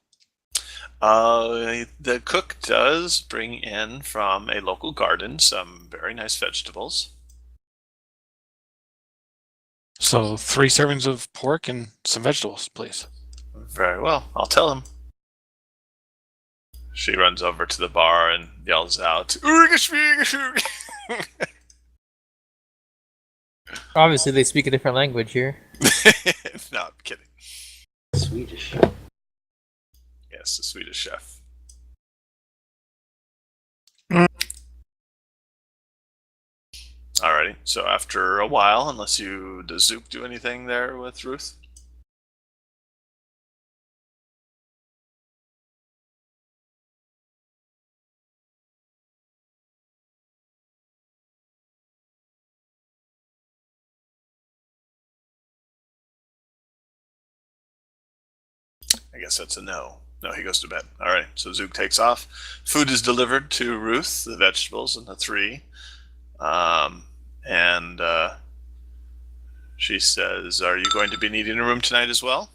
The cook does bring in from a local garden some very nice vegetables. So 3 servings of pork and some vegetables, please. Very well, I'll tell him. She runs over to the bar and yells out, "Oorgashmeegashoo!" Obviously, they speak a different language here. No, I'm kidding. Swedish. Yes, the Swedish chef. Alrighty, so after a while, unless does Zook do anything there with Ruth? I guess that's a no. No, he goes to bed. All right, so Zook takes off. Food is delivered to Ruth, the vegetables and the 3. And she says, "Are you going to be needing a room tonight as well?"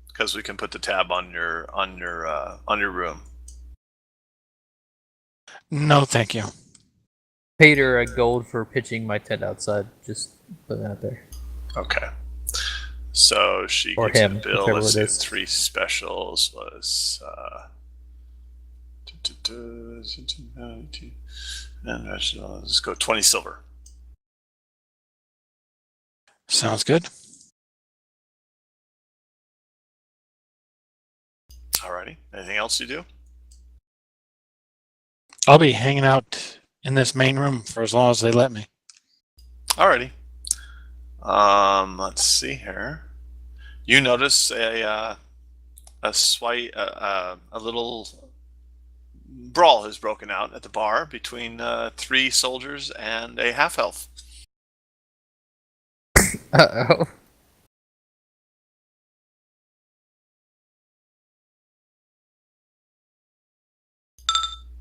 Because we can put the tab on your room. No, thank you. Paid her a gold for pitching my tent outside. Just putting it out there. Okay. So she Or gives you him, the bill. whichever Let's it see, is. 3 specials was and vegetables. Let's go 20 silver. Sounds good. Alrighty. Anything else you do? I'll be hanging out in this main room for as long as they let me. Alrighty. Let's see here. You notice a little brawl has broken out at the bar between 3 soldiers and a half elf. Uh-oh.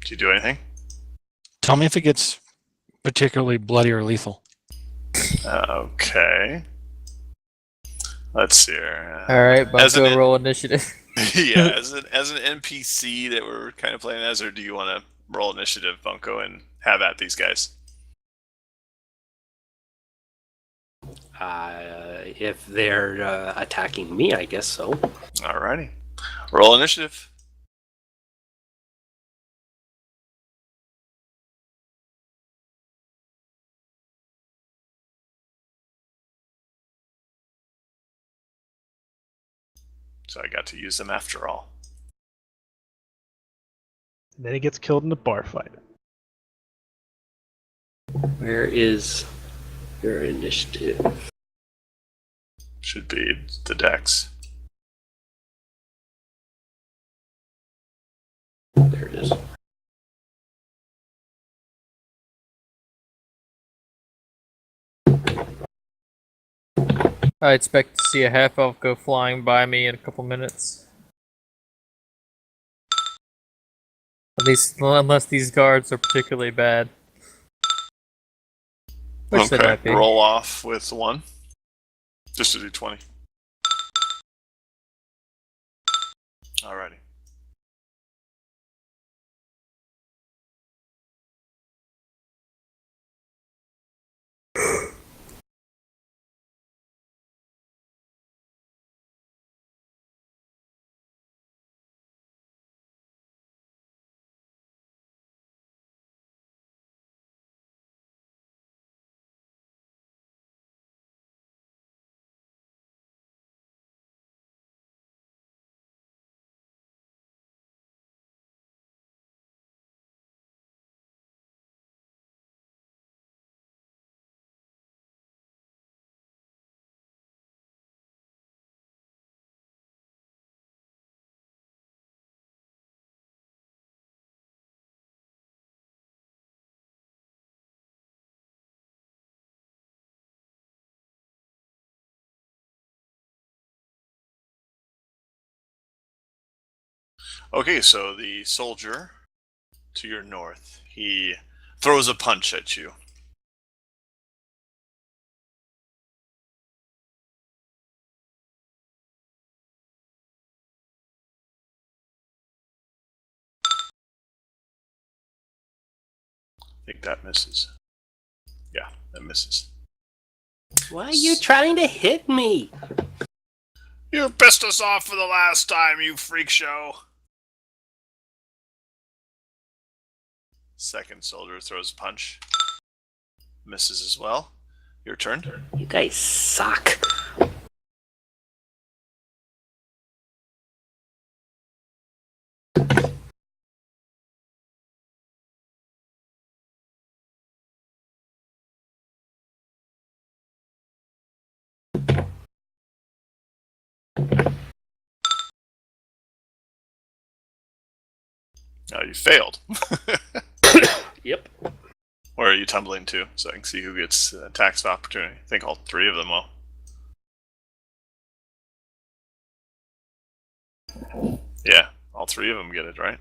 Do you do anything? Tell me if it gets particularly bloody or lethal. Okay. Let's see here. Alright, As an- Bunko, roll initiative. Yeah, as an NPC that we're kind of playing as, or do you want to roll initiative, Bunko, and have at these guys? If they're attacking me, I guess so. Alrighty. Roll initiative. So I got to use them after all. And then he gets killed in a bar fight. Where is your initiative? should be the dex. There it is. I expect to see a half elf go flying by me in a couple minutes. At least, unless these guards are particularly bad. Which they Okay, might be. roll off with 1. Just to do 20. Alrighty. Okay, so the soldier to your north, he throws a punch at you. I think that misses. Yeah, that misses. Why are you trying to hit me? You pissed us off for the last time, you freak show. Second soldier throws a punch. Misses as well. Your turn. You guys suck. Oh, you failed. Yep. Where are you tumbling to? So I can see who gets attacks of opportunity. I think all 3 of them will. Yeah, all 3 of them get it, right?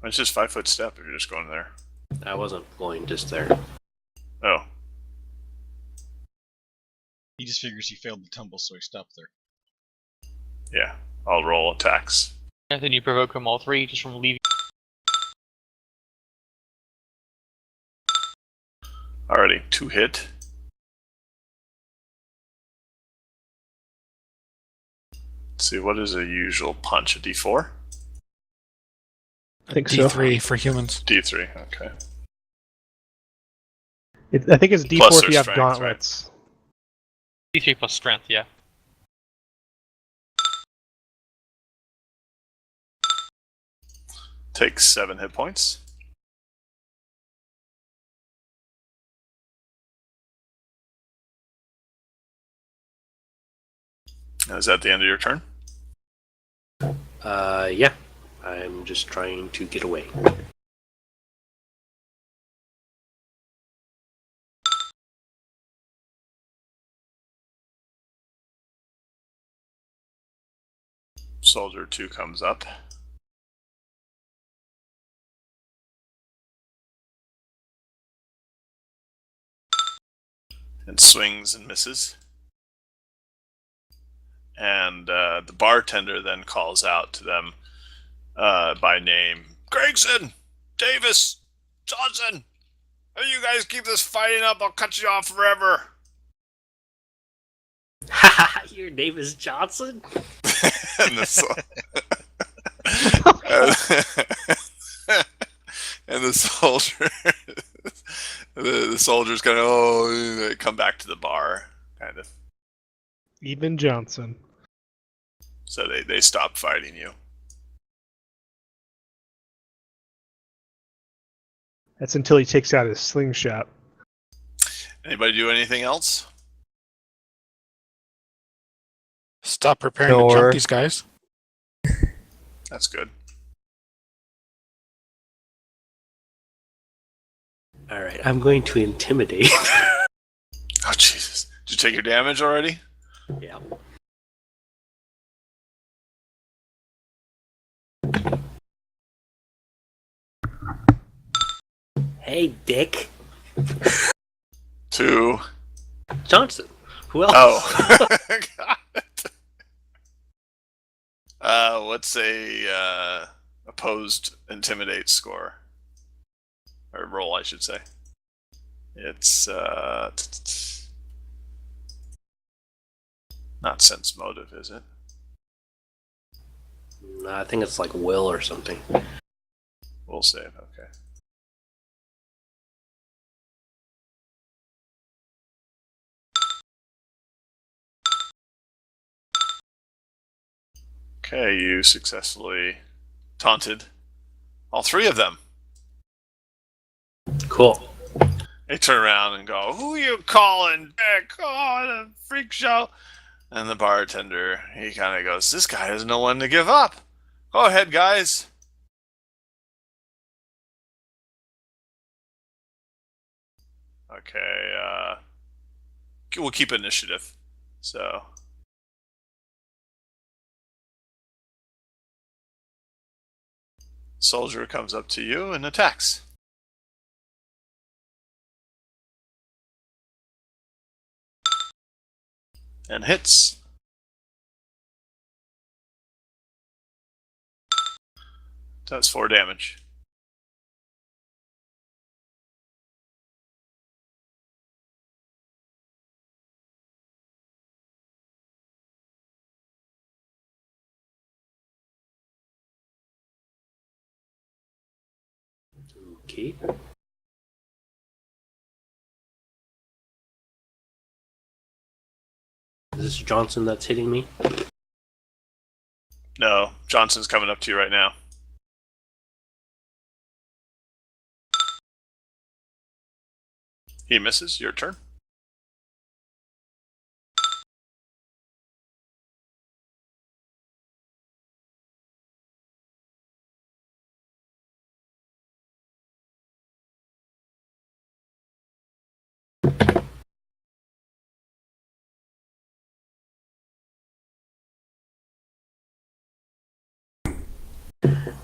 It's just 5-foot step if you're just going there. I wasn't going just there. Oh, He just figures he failed the tumble, so he stopped there. yeah. I'll roll attacks. And then you provoke them all 3 just from leaving. Alrighty, 2 hit. Let's see, what is a usual punch? A D4? I think so. D3 for humans. D3, okay. I think it's D4 Plus if their you have strength, gauntlets. D3 plus strength, yeah. Takes 7 hit points. Is that the end of your turn? Yeah. I'm just trying to get away. Soldier 2 comes up. And swings and misses. And the bartender then calls out to them by name. Gregson! Davis! Johnson! If you guys keep this fighting up, I'll cut you off forever. Haha, your name is Johnson? and the soldier the soldier's kind of they come back to the bar kind of, Even Johnson. so they stop fighting you. That's until he takes out his slingshot. Anybody do anything else? Stop preparing to Sure. jump these guys. That's good. All right, I'm going to intimidate. Oh Jesus! Did you take your damage already? Yeah. Hey, Dick. 2. Johnson. Who else? Oh. Got it. What's a opposed intimidate score? Or roll, I should say. It's not sense motive, is it? No, I think it's like will or something. We'll save, okay. Okay, you successfully taunted all 3 of them. Cool. They turn around and go, "Who you calling, Dick? Oh, the freak show!" And the bartender, he kind of goes, "This guy has no one to give up. Go ahead, guys." Okay, we'll keep initiative. So, soldier comes up to you and attacks. And hits. Does 4 damage. Okay. Is this Johnson that's hitting me? No, Johnson's coming up to you right now. He misses. Your turn.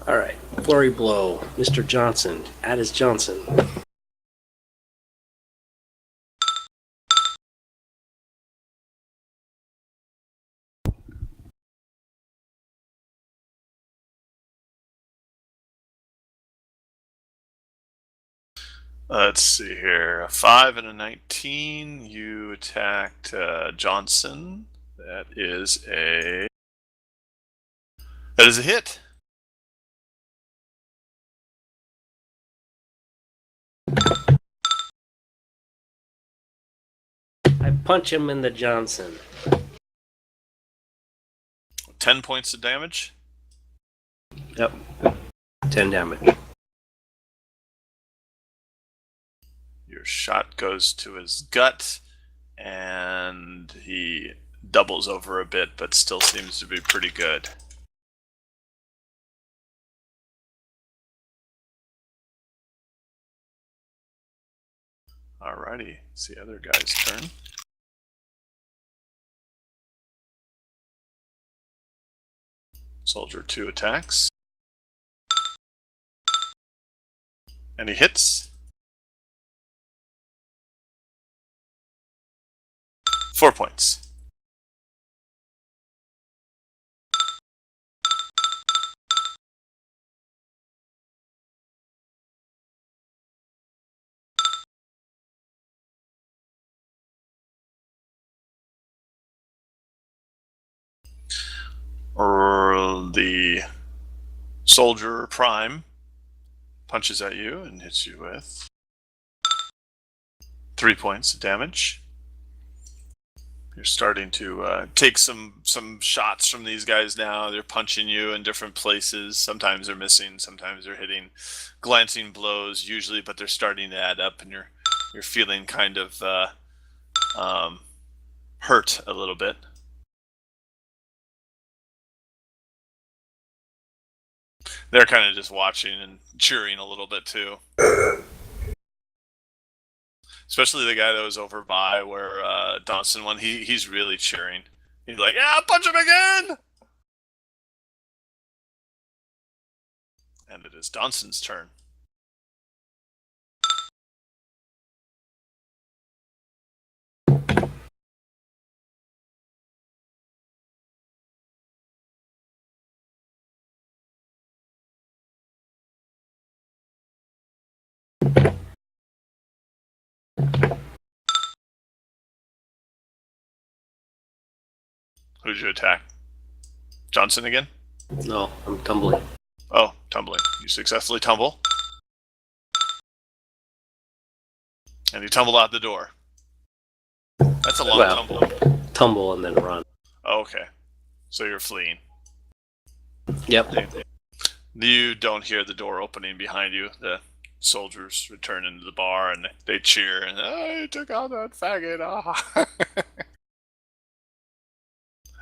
All right. Flurry blow. Mr. Johnson. Addis Johnson. Let's see here. A 5 and a 19. You attacked Johnson. That is a hit. I punch him in the Johnson. 10 points of damage. Yep. 10 damage. Your shot goes to his gut, and he doubles over a bit, but still seems to be pretty good. Alrighty, it's the other guy's turn. Soldier 2 attacks. And he hits. 4 points. The soldier prime punches at you and hits you with 3 points of damage. You're starting to take some shots from these guys now. They're punching you in different places. Sometimes they're missing, sometimes they're hitting glancing blows usually, but they're starting to add up, and you're feeling kind of hurt a little bit. They're kind of just watching and cheering a little bit too. Especially the guy that was over by where Donson won. He's really cheering. He's like, yeah, punch him again! And it is Donson's turn. Who'd you attack? Johnson again? No, I'm tumbling. Oh, tumbling. You successfully tumble. And you tumble out the door. That's a long tumble. Tumble and then run. Oh, okay. So you're fleeing. Yep. You don't hear the door opening behind you. The soldiers return into the bar and they cheer and I took out that faggot. Ah.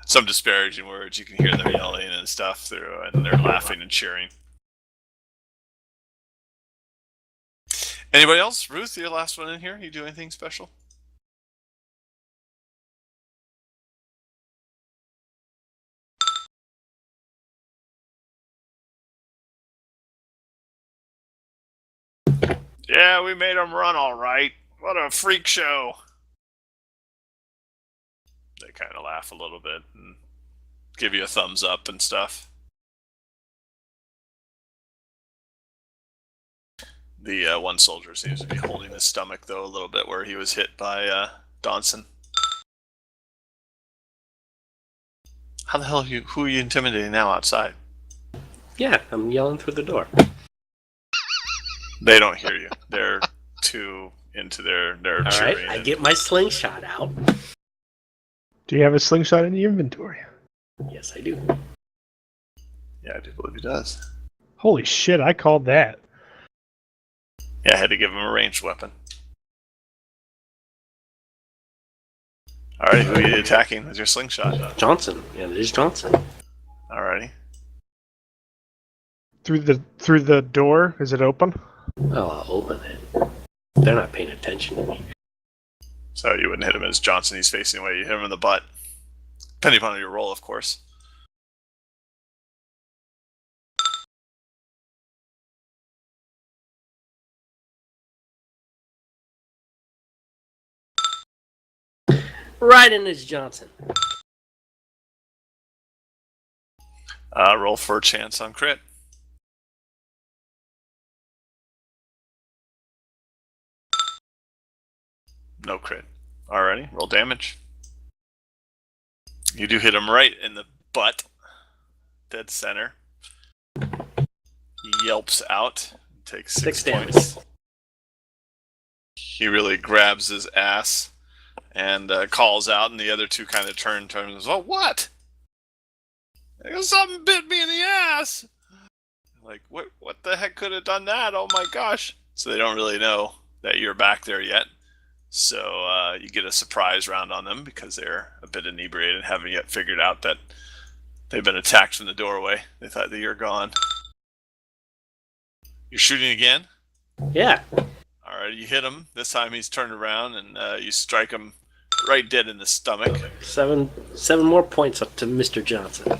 Some disparaging words. You can hear them yelling and stuff through, and they're laughing and cheering. Anybody else? Ruth, you're the last one in here. You do anything special? Yeah, we made him run all right. What a freak show. They kind of laugh a little bit and give you a thumbs up and stuff. The one soldier seems to be holding his stomach, though, a little bit where he was hit by Donson. How the hell who are you intimidating now outside? Yeah, I'm yelling through the door. They don't hear you. They're too into their All right, cheering. I get my slingshot out. Do you have a slingshot in the inventory? Yes, I do. Yeah, I do believe he does. Holy shit, I called that. Yeah, I had to give him a ranged weapon. Alright, who are you attacking with your slingshot? Johnson. Yeah, there's Johnson. Alrighty. Through the door? Is it open? Well, I'll open it. They're not paying attention to me. So you wouldn't hit him as Johnson, he's facing away. You hit him in the butt. Depending upon your roll, of course. Right in his Johnson. Roll for a chance on crit. No crit. Alrighty, roll damage. You do hit him right in the butt. Dead center. He yelps out. Takes 6 points. damage. He really grabs his ass and calls out, and the other two kind of turn to him and goes, "Oh, what? Something bit me in the ass!" Like, what the heck could have done that? Oh my gosh. So they don't really know that you're back there yet. So you get a surprise round on them because they're a bit inebriated and haven't yet figured out that they've been attacked from the doorway. They thought that you're gone. You're shooting again? Yeah. Alright, you hit him. This time he's turned around and you strike him right dead in the stomach. Seven more points up to Mr. Johnson.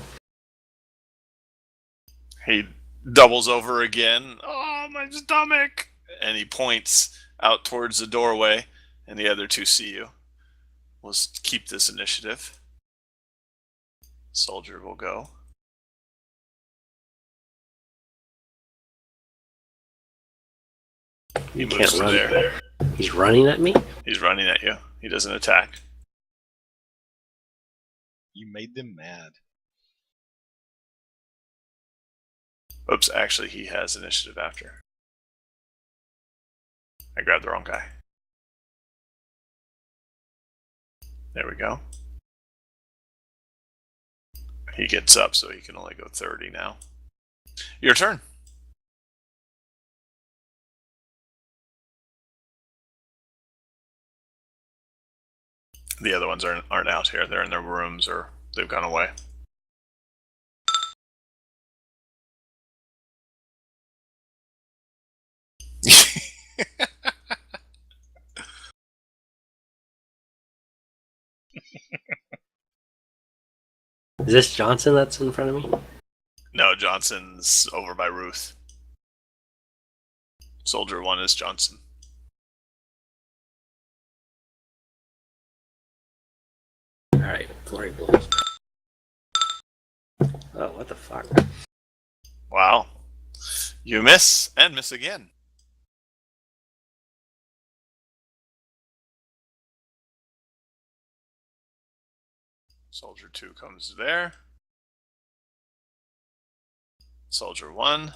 He doubles over again. Oh, my stomach! And he points out towards the doorway, and the other two see you. We'll keep this initiative. Soldier will go. He You moves can't to run there. He's running at me? He's running at you. He doesn't attack. You made them mad. Oops, actually he has initiative after. I grabbed the wrong guy. There we go. He gets up, so he can only go 30 now. Your turn. The other ones aren't out here. They're in their rooms or they've gone away. Is this Johnson that's in front of me? No, Johnson's over by Ruth. Soldier 1 is Johnson. Alright, flurry blows. Oh, what the fuck? Wow. You miss, and miss again. Soldier 2 comes there. Soldier 1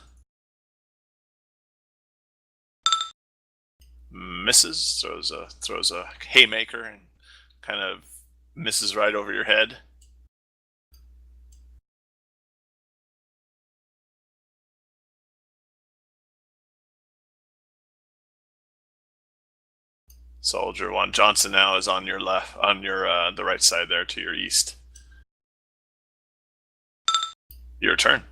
misses, throws a haymaker and kind of misses right over your head. Soldier 1 Johnson now is on your left, on your the right side there to your east. Your turn.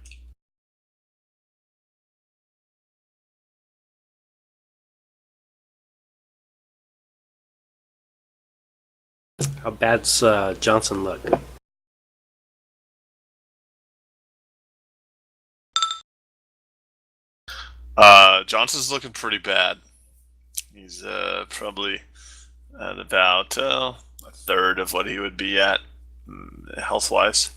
How bad's Johnson look? Johnson's looking pretty bad. He's probably at about a third of what he would be at health-wise.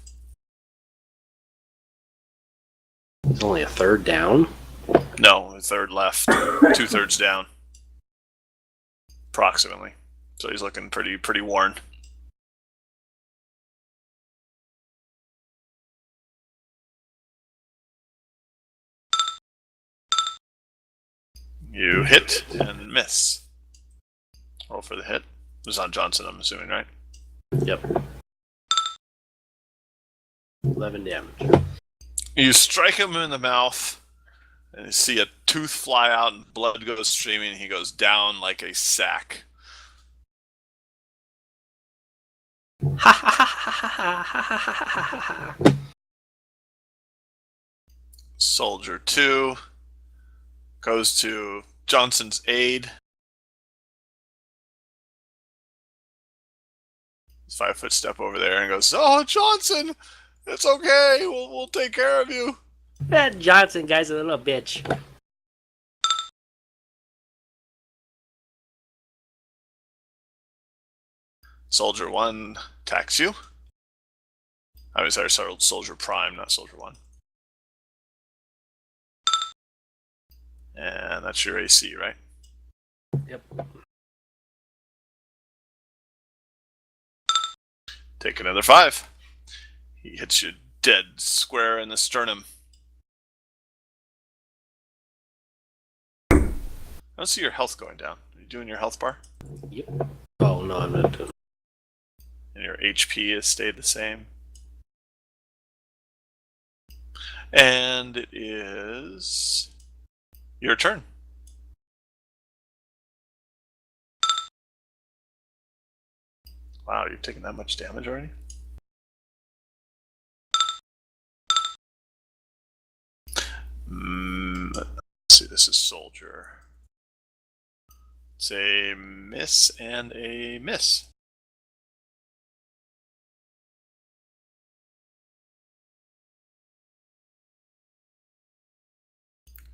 He's only a third down. No, a third left, 2/3 down, approximately. So he's looking pretty worn. You hit and miss. Roll for the hit. It was on Johnson, I'm assuming, right? Yep. 11 damage. You strike him in the mouth, and you see a tooth fly out, and blood goes streaming, and he goes down like a sack. Ha ha ha ha ha ha ha ha ha. Soldier 2 goes to Johnson's aid. He's 5-foot step over there and goes, "Oh, Johnson, it's okay. We'll take care of you." That Johnson guy's a little bitch. Soldier 1 attacks you. I was sorry, Soldier Prime, not Soldier 1. And that's your AC, right? Yep. Take another 5. He hits you dead square in the sternum. I don't see your health going down. Are you doing your health bar? Yep. Oh, no, I'm not doing it. And your HP has stayed the same. And it is your turn. Wow, you've taken that much damage already? Let's see, this is Soldier. It's a miss and a miss.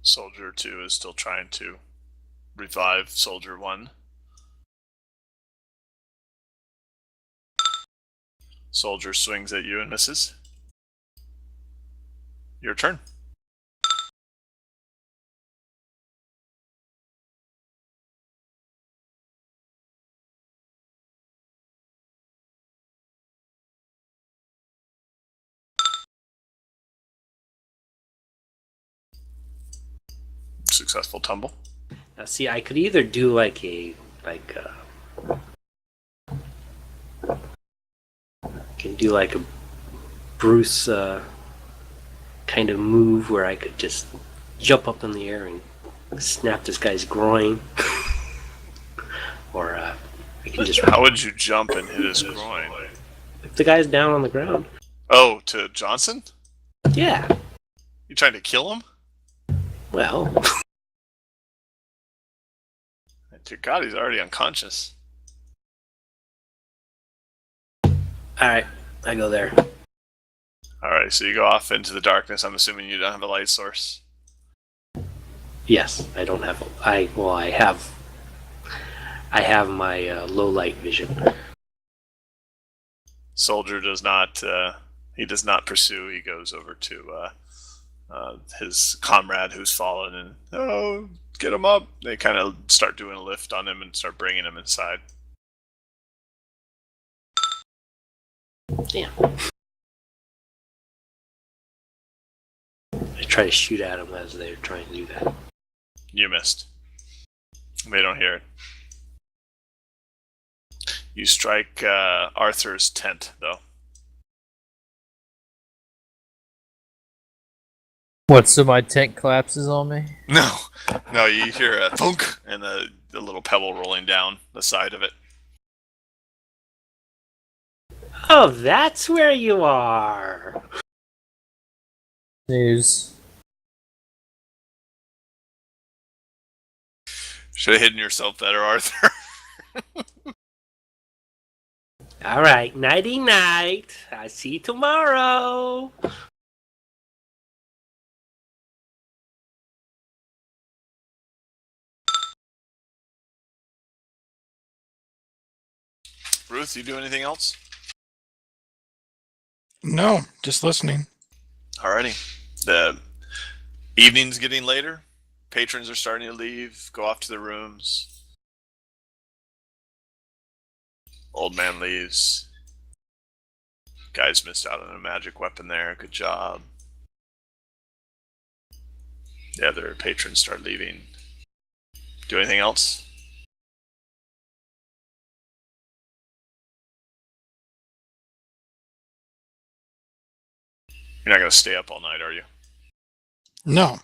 Soldier 2 is still trying to revive Soldier 1. Soldier swings at you and misses. Your turn. Successful tumble. Now, see, I could either do like can do like a Bruce kind of move where I could just jump up in the air and snap this guy's groin, or I can just. How would you jump and hit his groin? If the guy's down on the ground. Oh, to Johnson? Yeah. You trying to kill him? Well. Dear God, he's already unconscious. All right, I go there. All right, so you go off into the darkness. I'm assuming you don't have a light source. Yes, I don't have. I have. I have my low light vision. Soldier does not. He does not pursue. He goes over to his comrade who's fallen, and get him up. They kind of start doing a lift on him and start bringing him inside. Damn. I try to shoot at him as they're trying to do that. You missed. They don't hear it. You strike Arthur's tent, though. What? So my tent collapses on me? No, you hear a thunk and the little pebble rolling down the side of it. Oh, that's where you are. News. Should have hidden yourself better, Arthur. All right, nighty night. I see you tomorrow. Ruth, you do anything else? No, just listening. Alrighty. The evening's getting later. Patrons are starting to leave, go off to their rooms. Old man leaves. Guys missed out on a magic weapon there. Good job. The other patrons start leaving. Do anything else? You're not going to stay up all night, are you? No.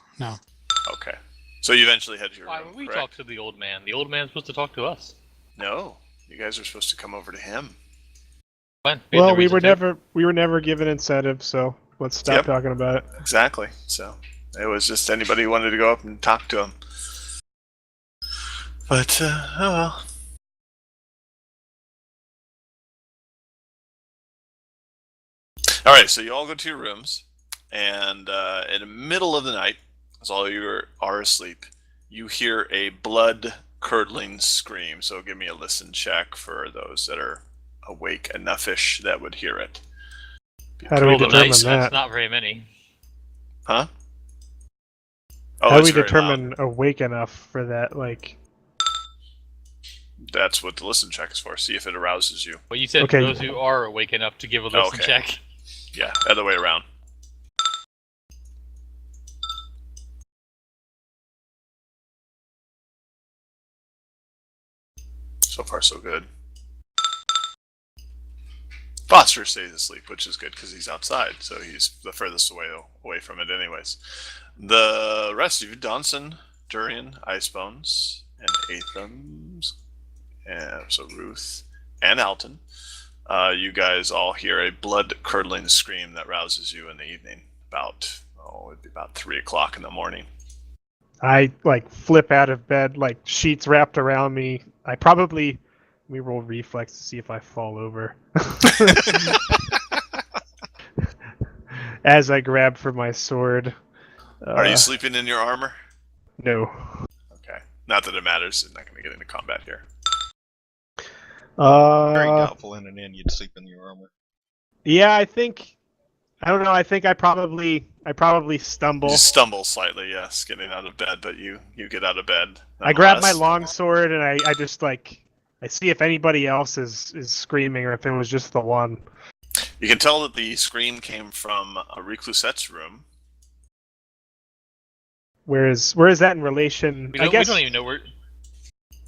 Okay. So you eventually head to your Why room, would we correct? talk to the old man? The old man's supposed to talk to us. No. You guys are supposed to come over to him. Fine. We had Well, no we reason were never given incentive, so let's stop Yep. talking about it. Exactly. So it was just anybody who wanted to go up and talk to him. But, oh well. Alright, so you all go to your rooms, and in the middle of the night, as all you are asleep, you hear a blood-curdling scream. So give me a listen check for those that are awake enough-ish that would hear it. How do we Middle of the determine night, that? That's not very many. Huh? Oh, How do it's we very determine loud. awake enough for that? Like, That's what the listen check is for. See if it arouses you. Well, you said Okay. those who are awake enough to give a listen Okay. check. Yeah, other way around. So far, so good. Foster stays asleep, which is good because he's outside, so he's the furthest away from it, anyways. The rest of you, Donson, Durian, Icebones, and Athams, and so Ruth and Alton, you guys all hear a blood-curdling scream that rouses you in the evening. It'd be about 3 o'clock in the morning. I like flip out of bed, like sheets wrapped around me. I probably we roll reflex to see if I fall over. As I grab for my sword. Are you sleeping in your armor? No. Okay. Not that it matters. I'm not going to get into combat here. Very Uh, doubtful in an inn you'd sleep in your armor. yeah, I don't know. I think I probably stumble. You stumble slightly, yes, getting out of bed, but you get out of bed. I grab my nonetheless. longsword and I just like I see if anybody else is screaming or if it was just the one. You can tell that the scream came from Reclusette's room. Where is that in relation? We I don't, guess. we don't even know where.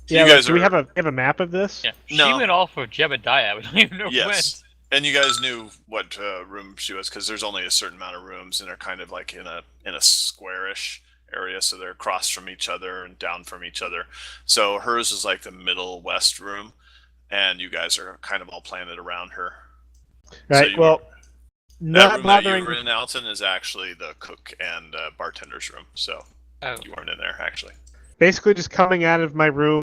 Yeah, You like, guys do we are- have a map of this? Yeah, she No. went off for Jebediah. We don't even know Yes. And you guys knew what room she was because there's only a certain amount of rooms, and they're kind of like in a squarish area, so they're across from each other and down from each other. So hers is like the middle west room, and you guys are kind of all planted around her. Right. you Well, That not room that bothering. you were in, Alton, is actually the cook and bartender's room. So when. you weren't in there actually. Basically, just coming out of my room,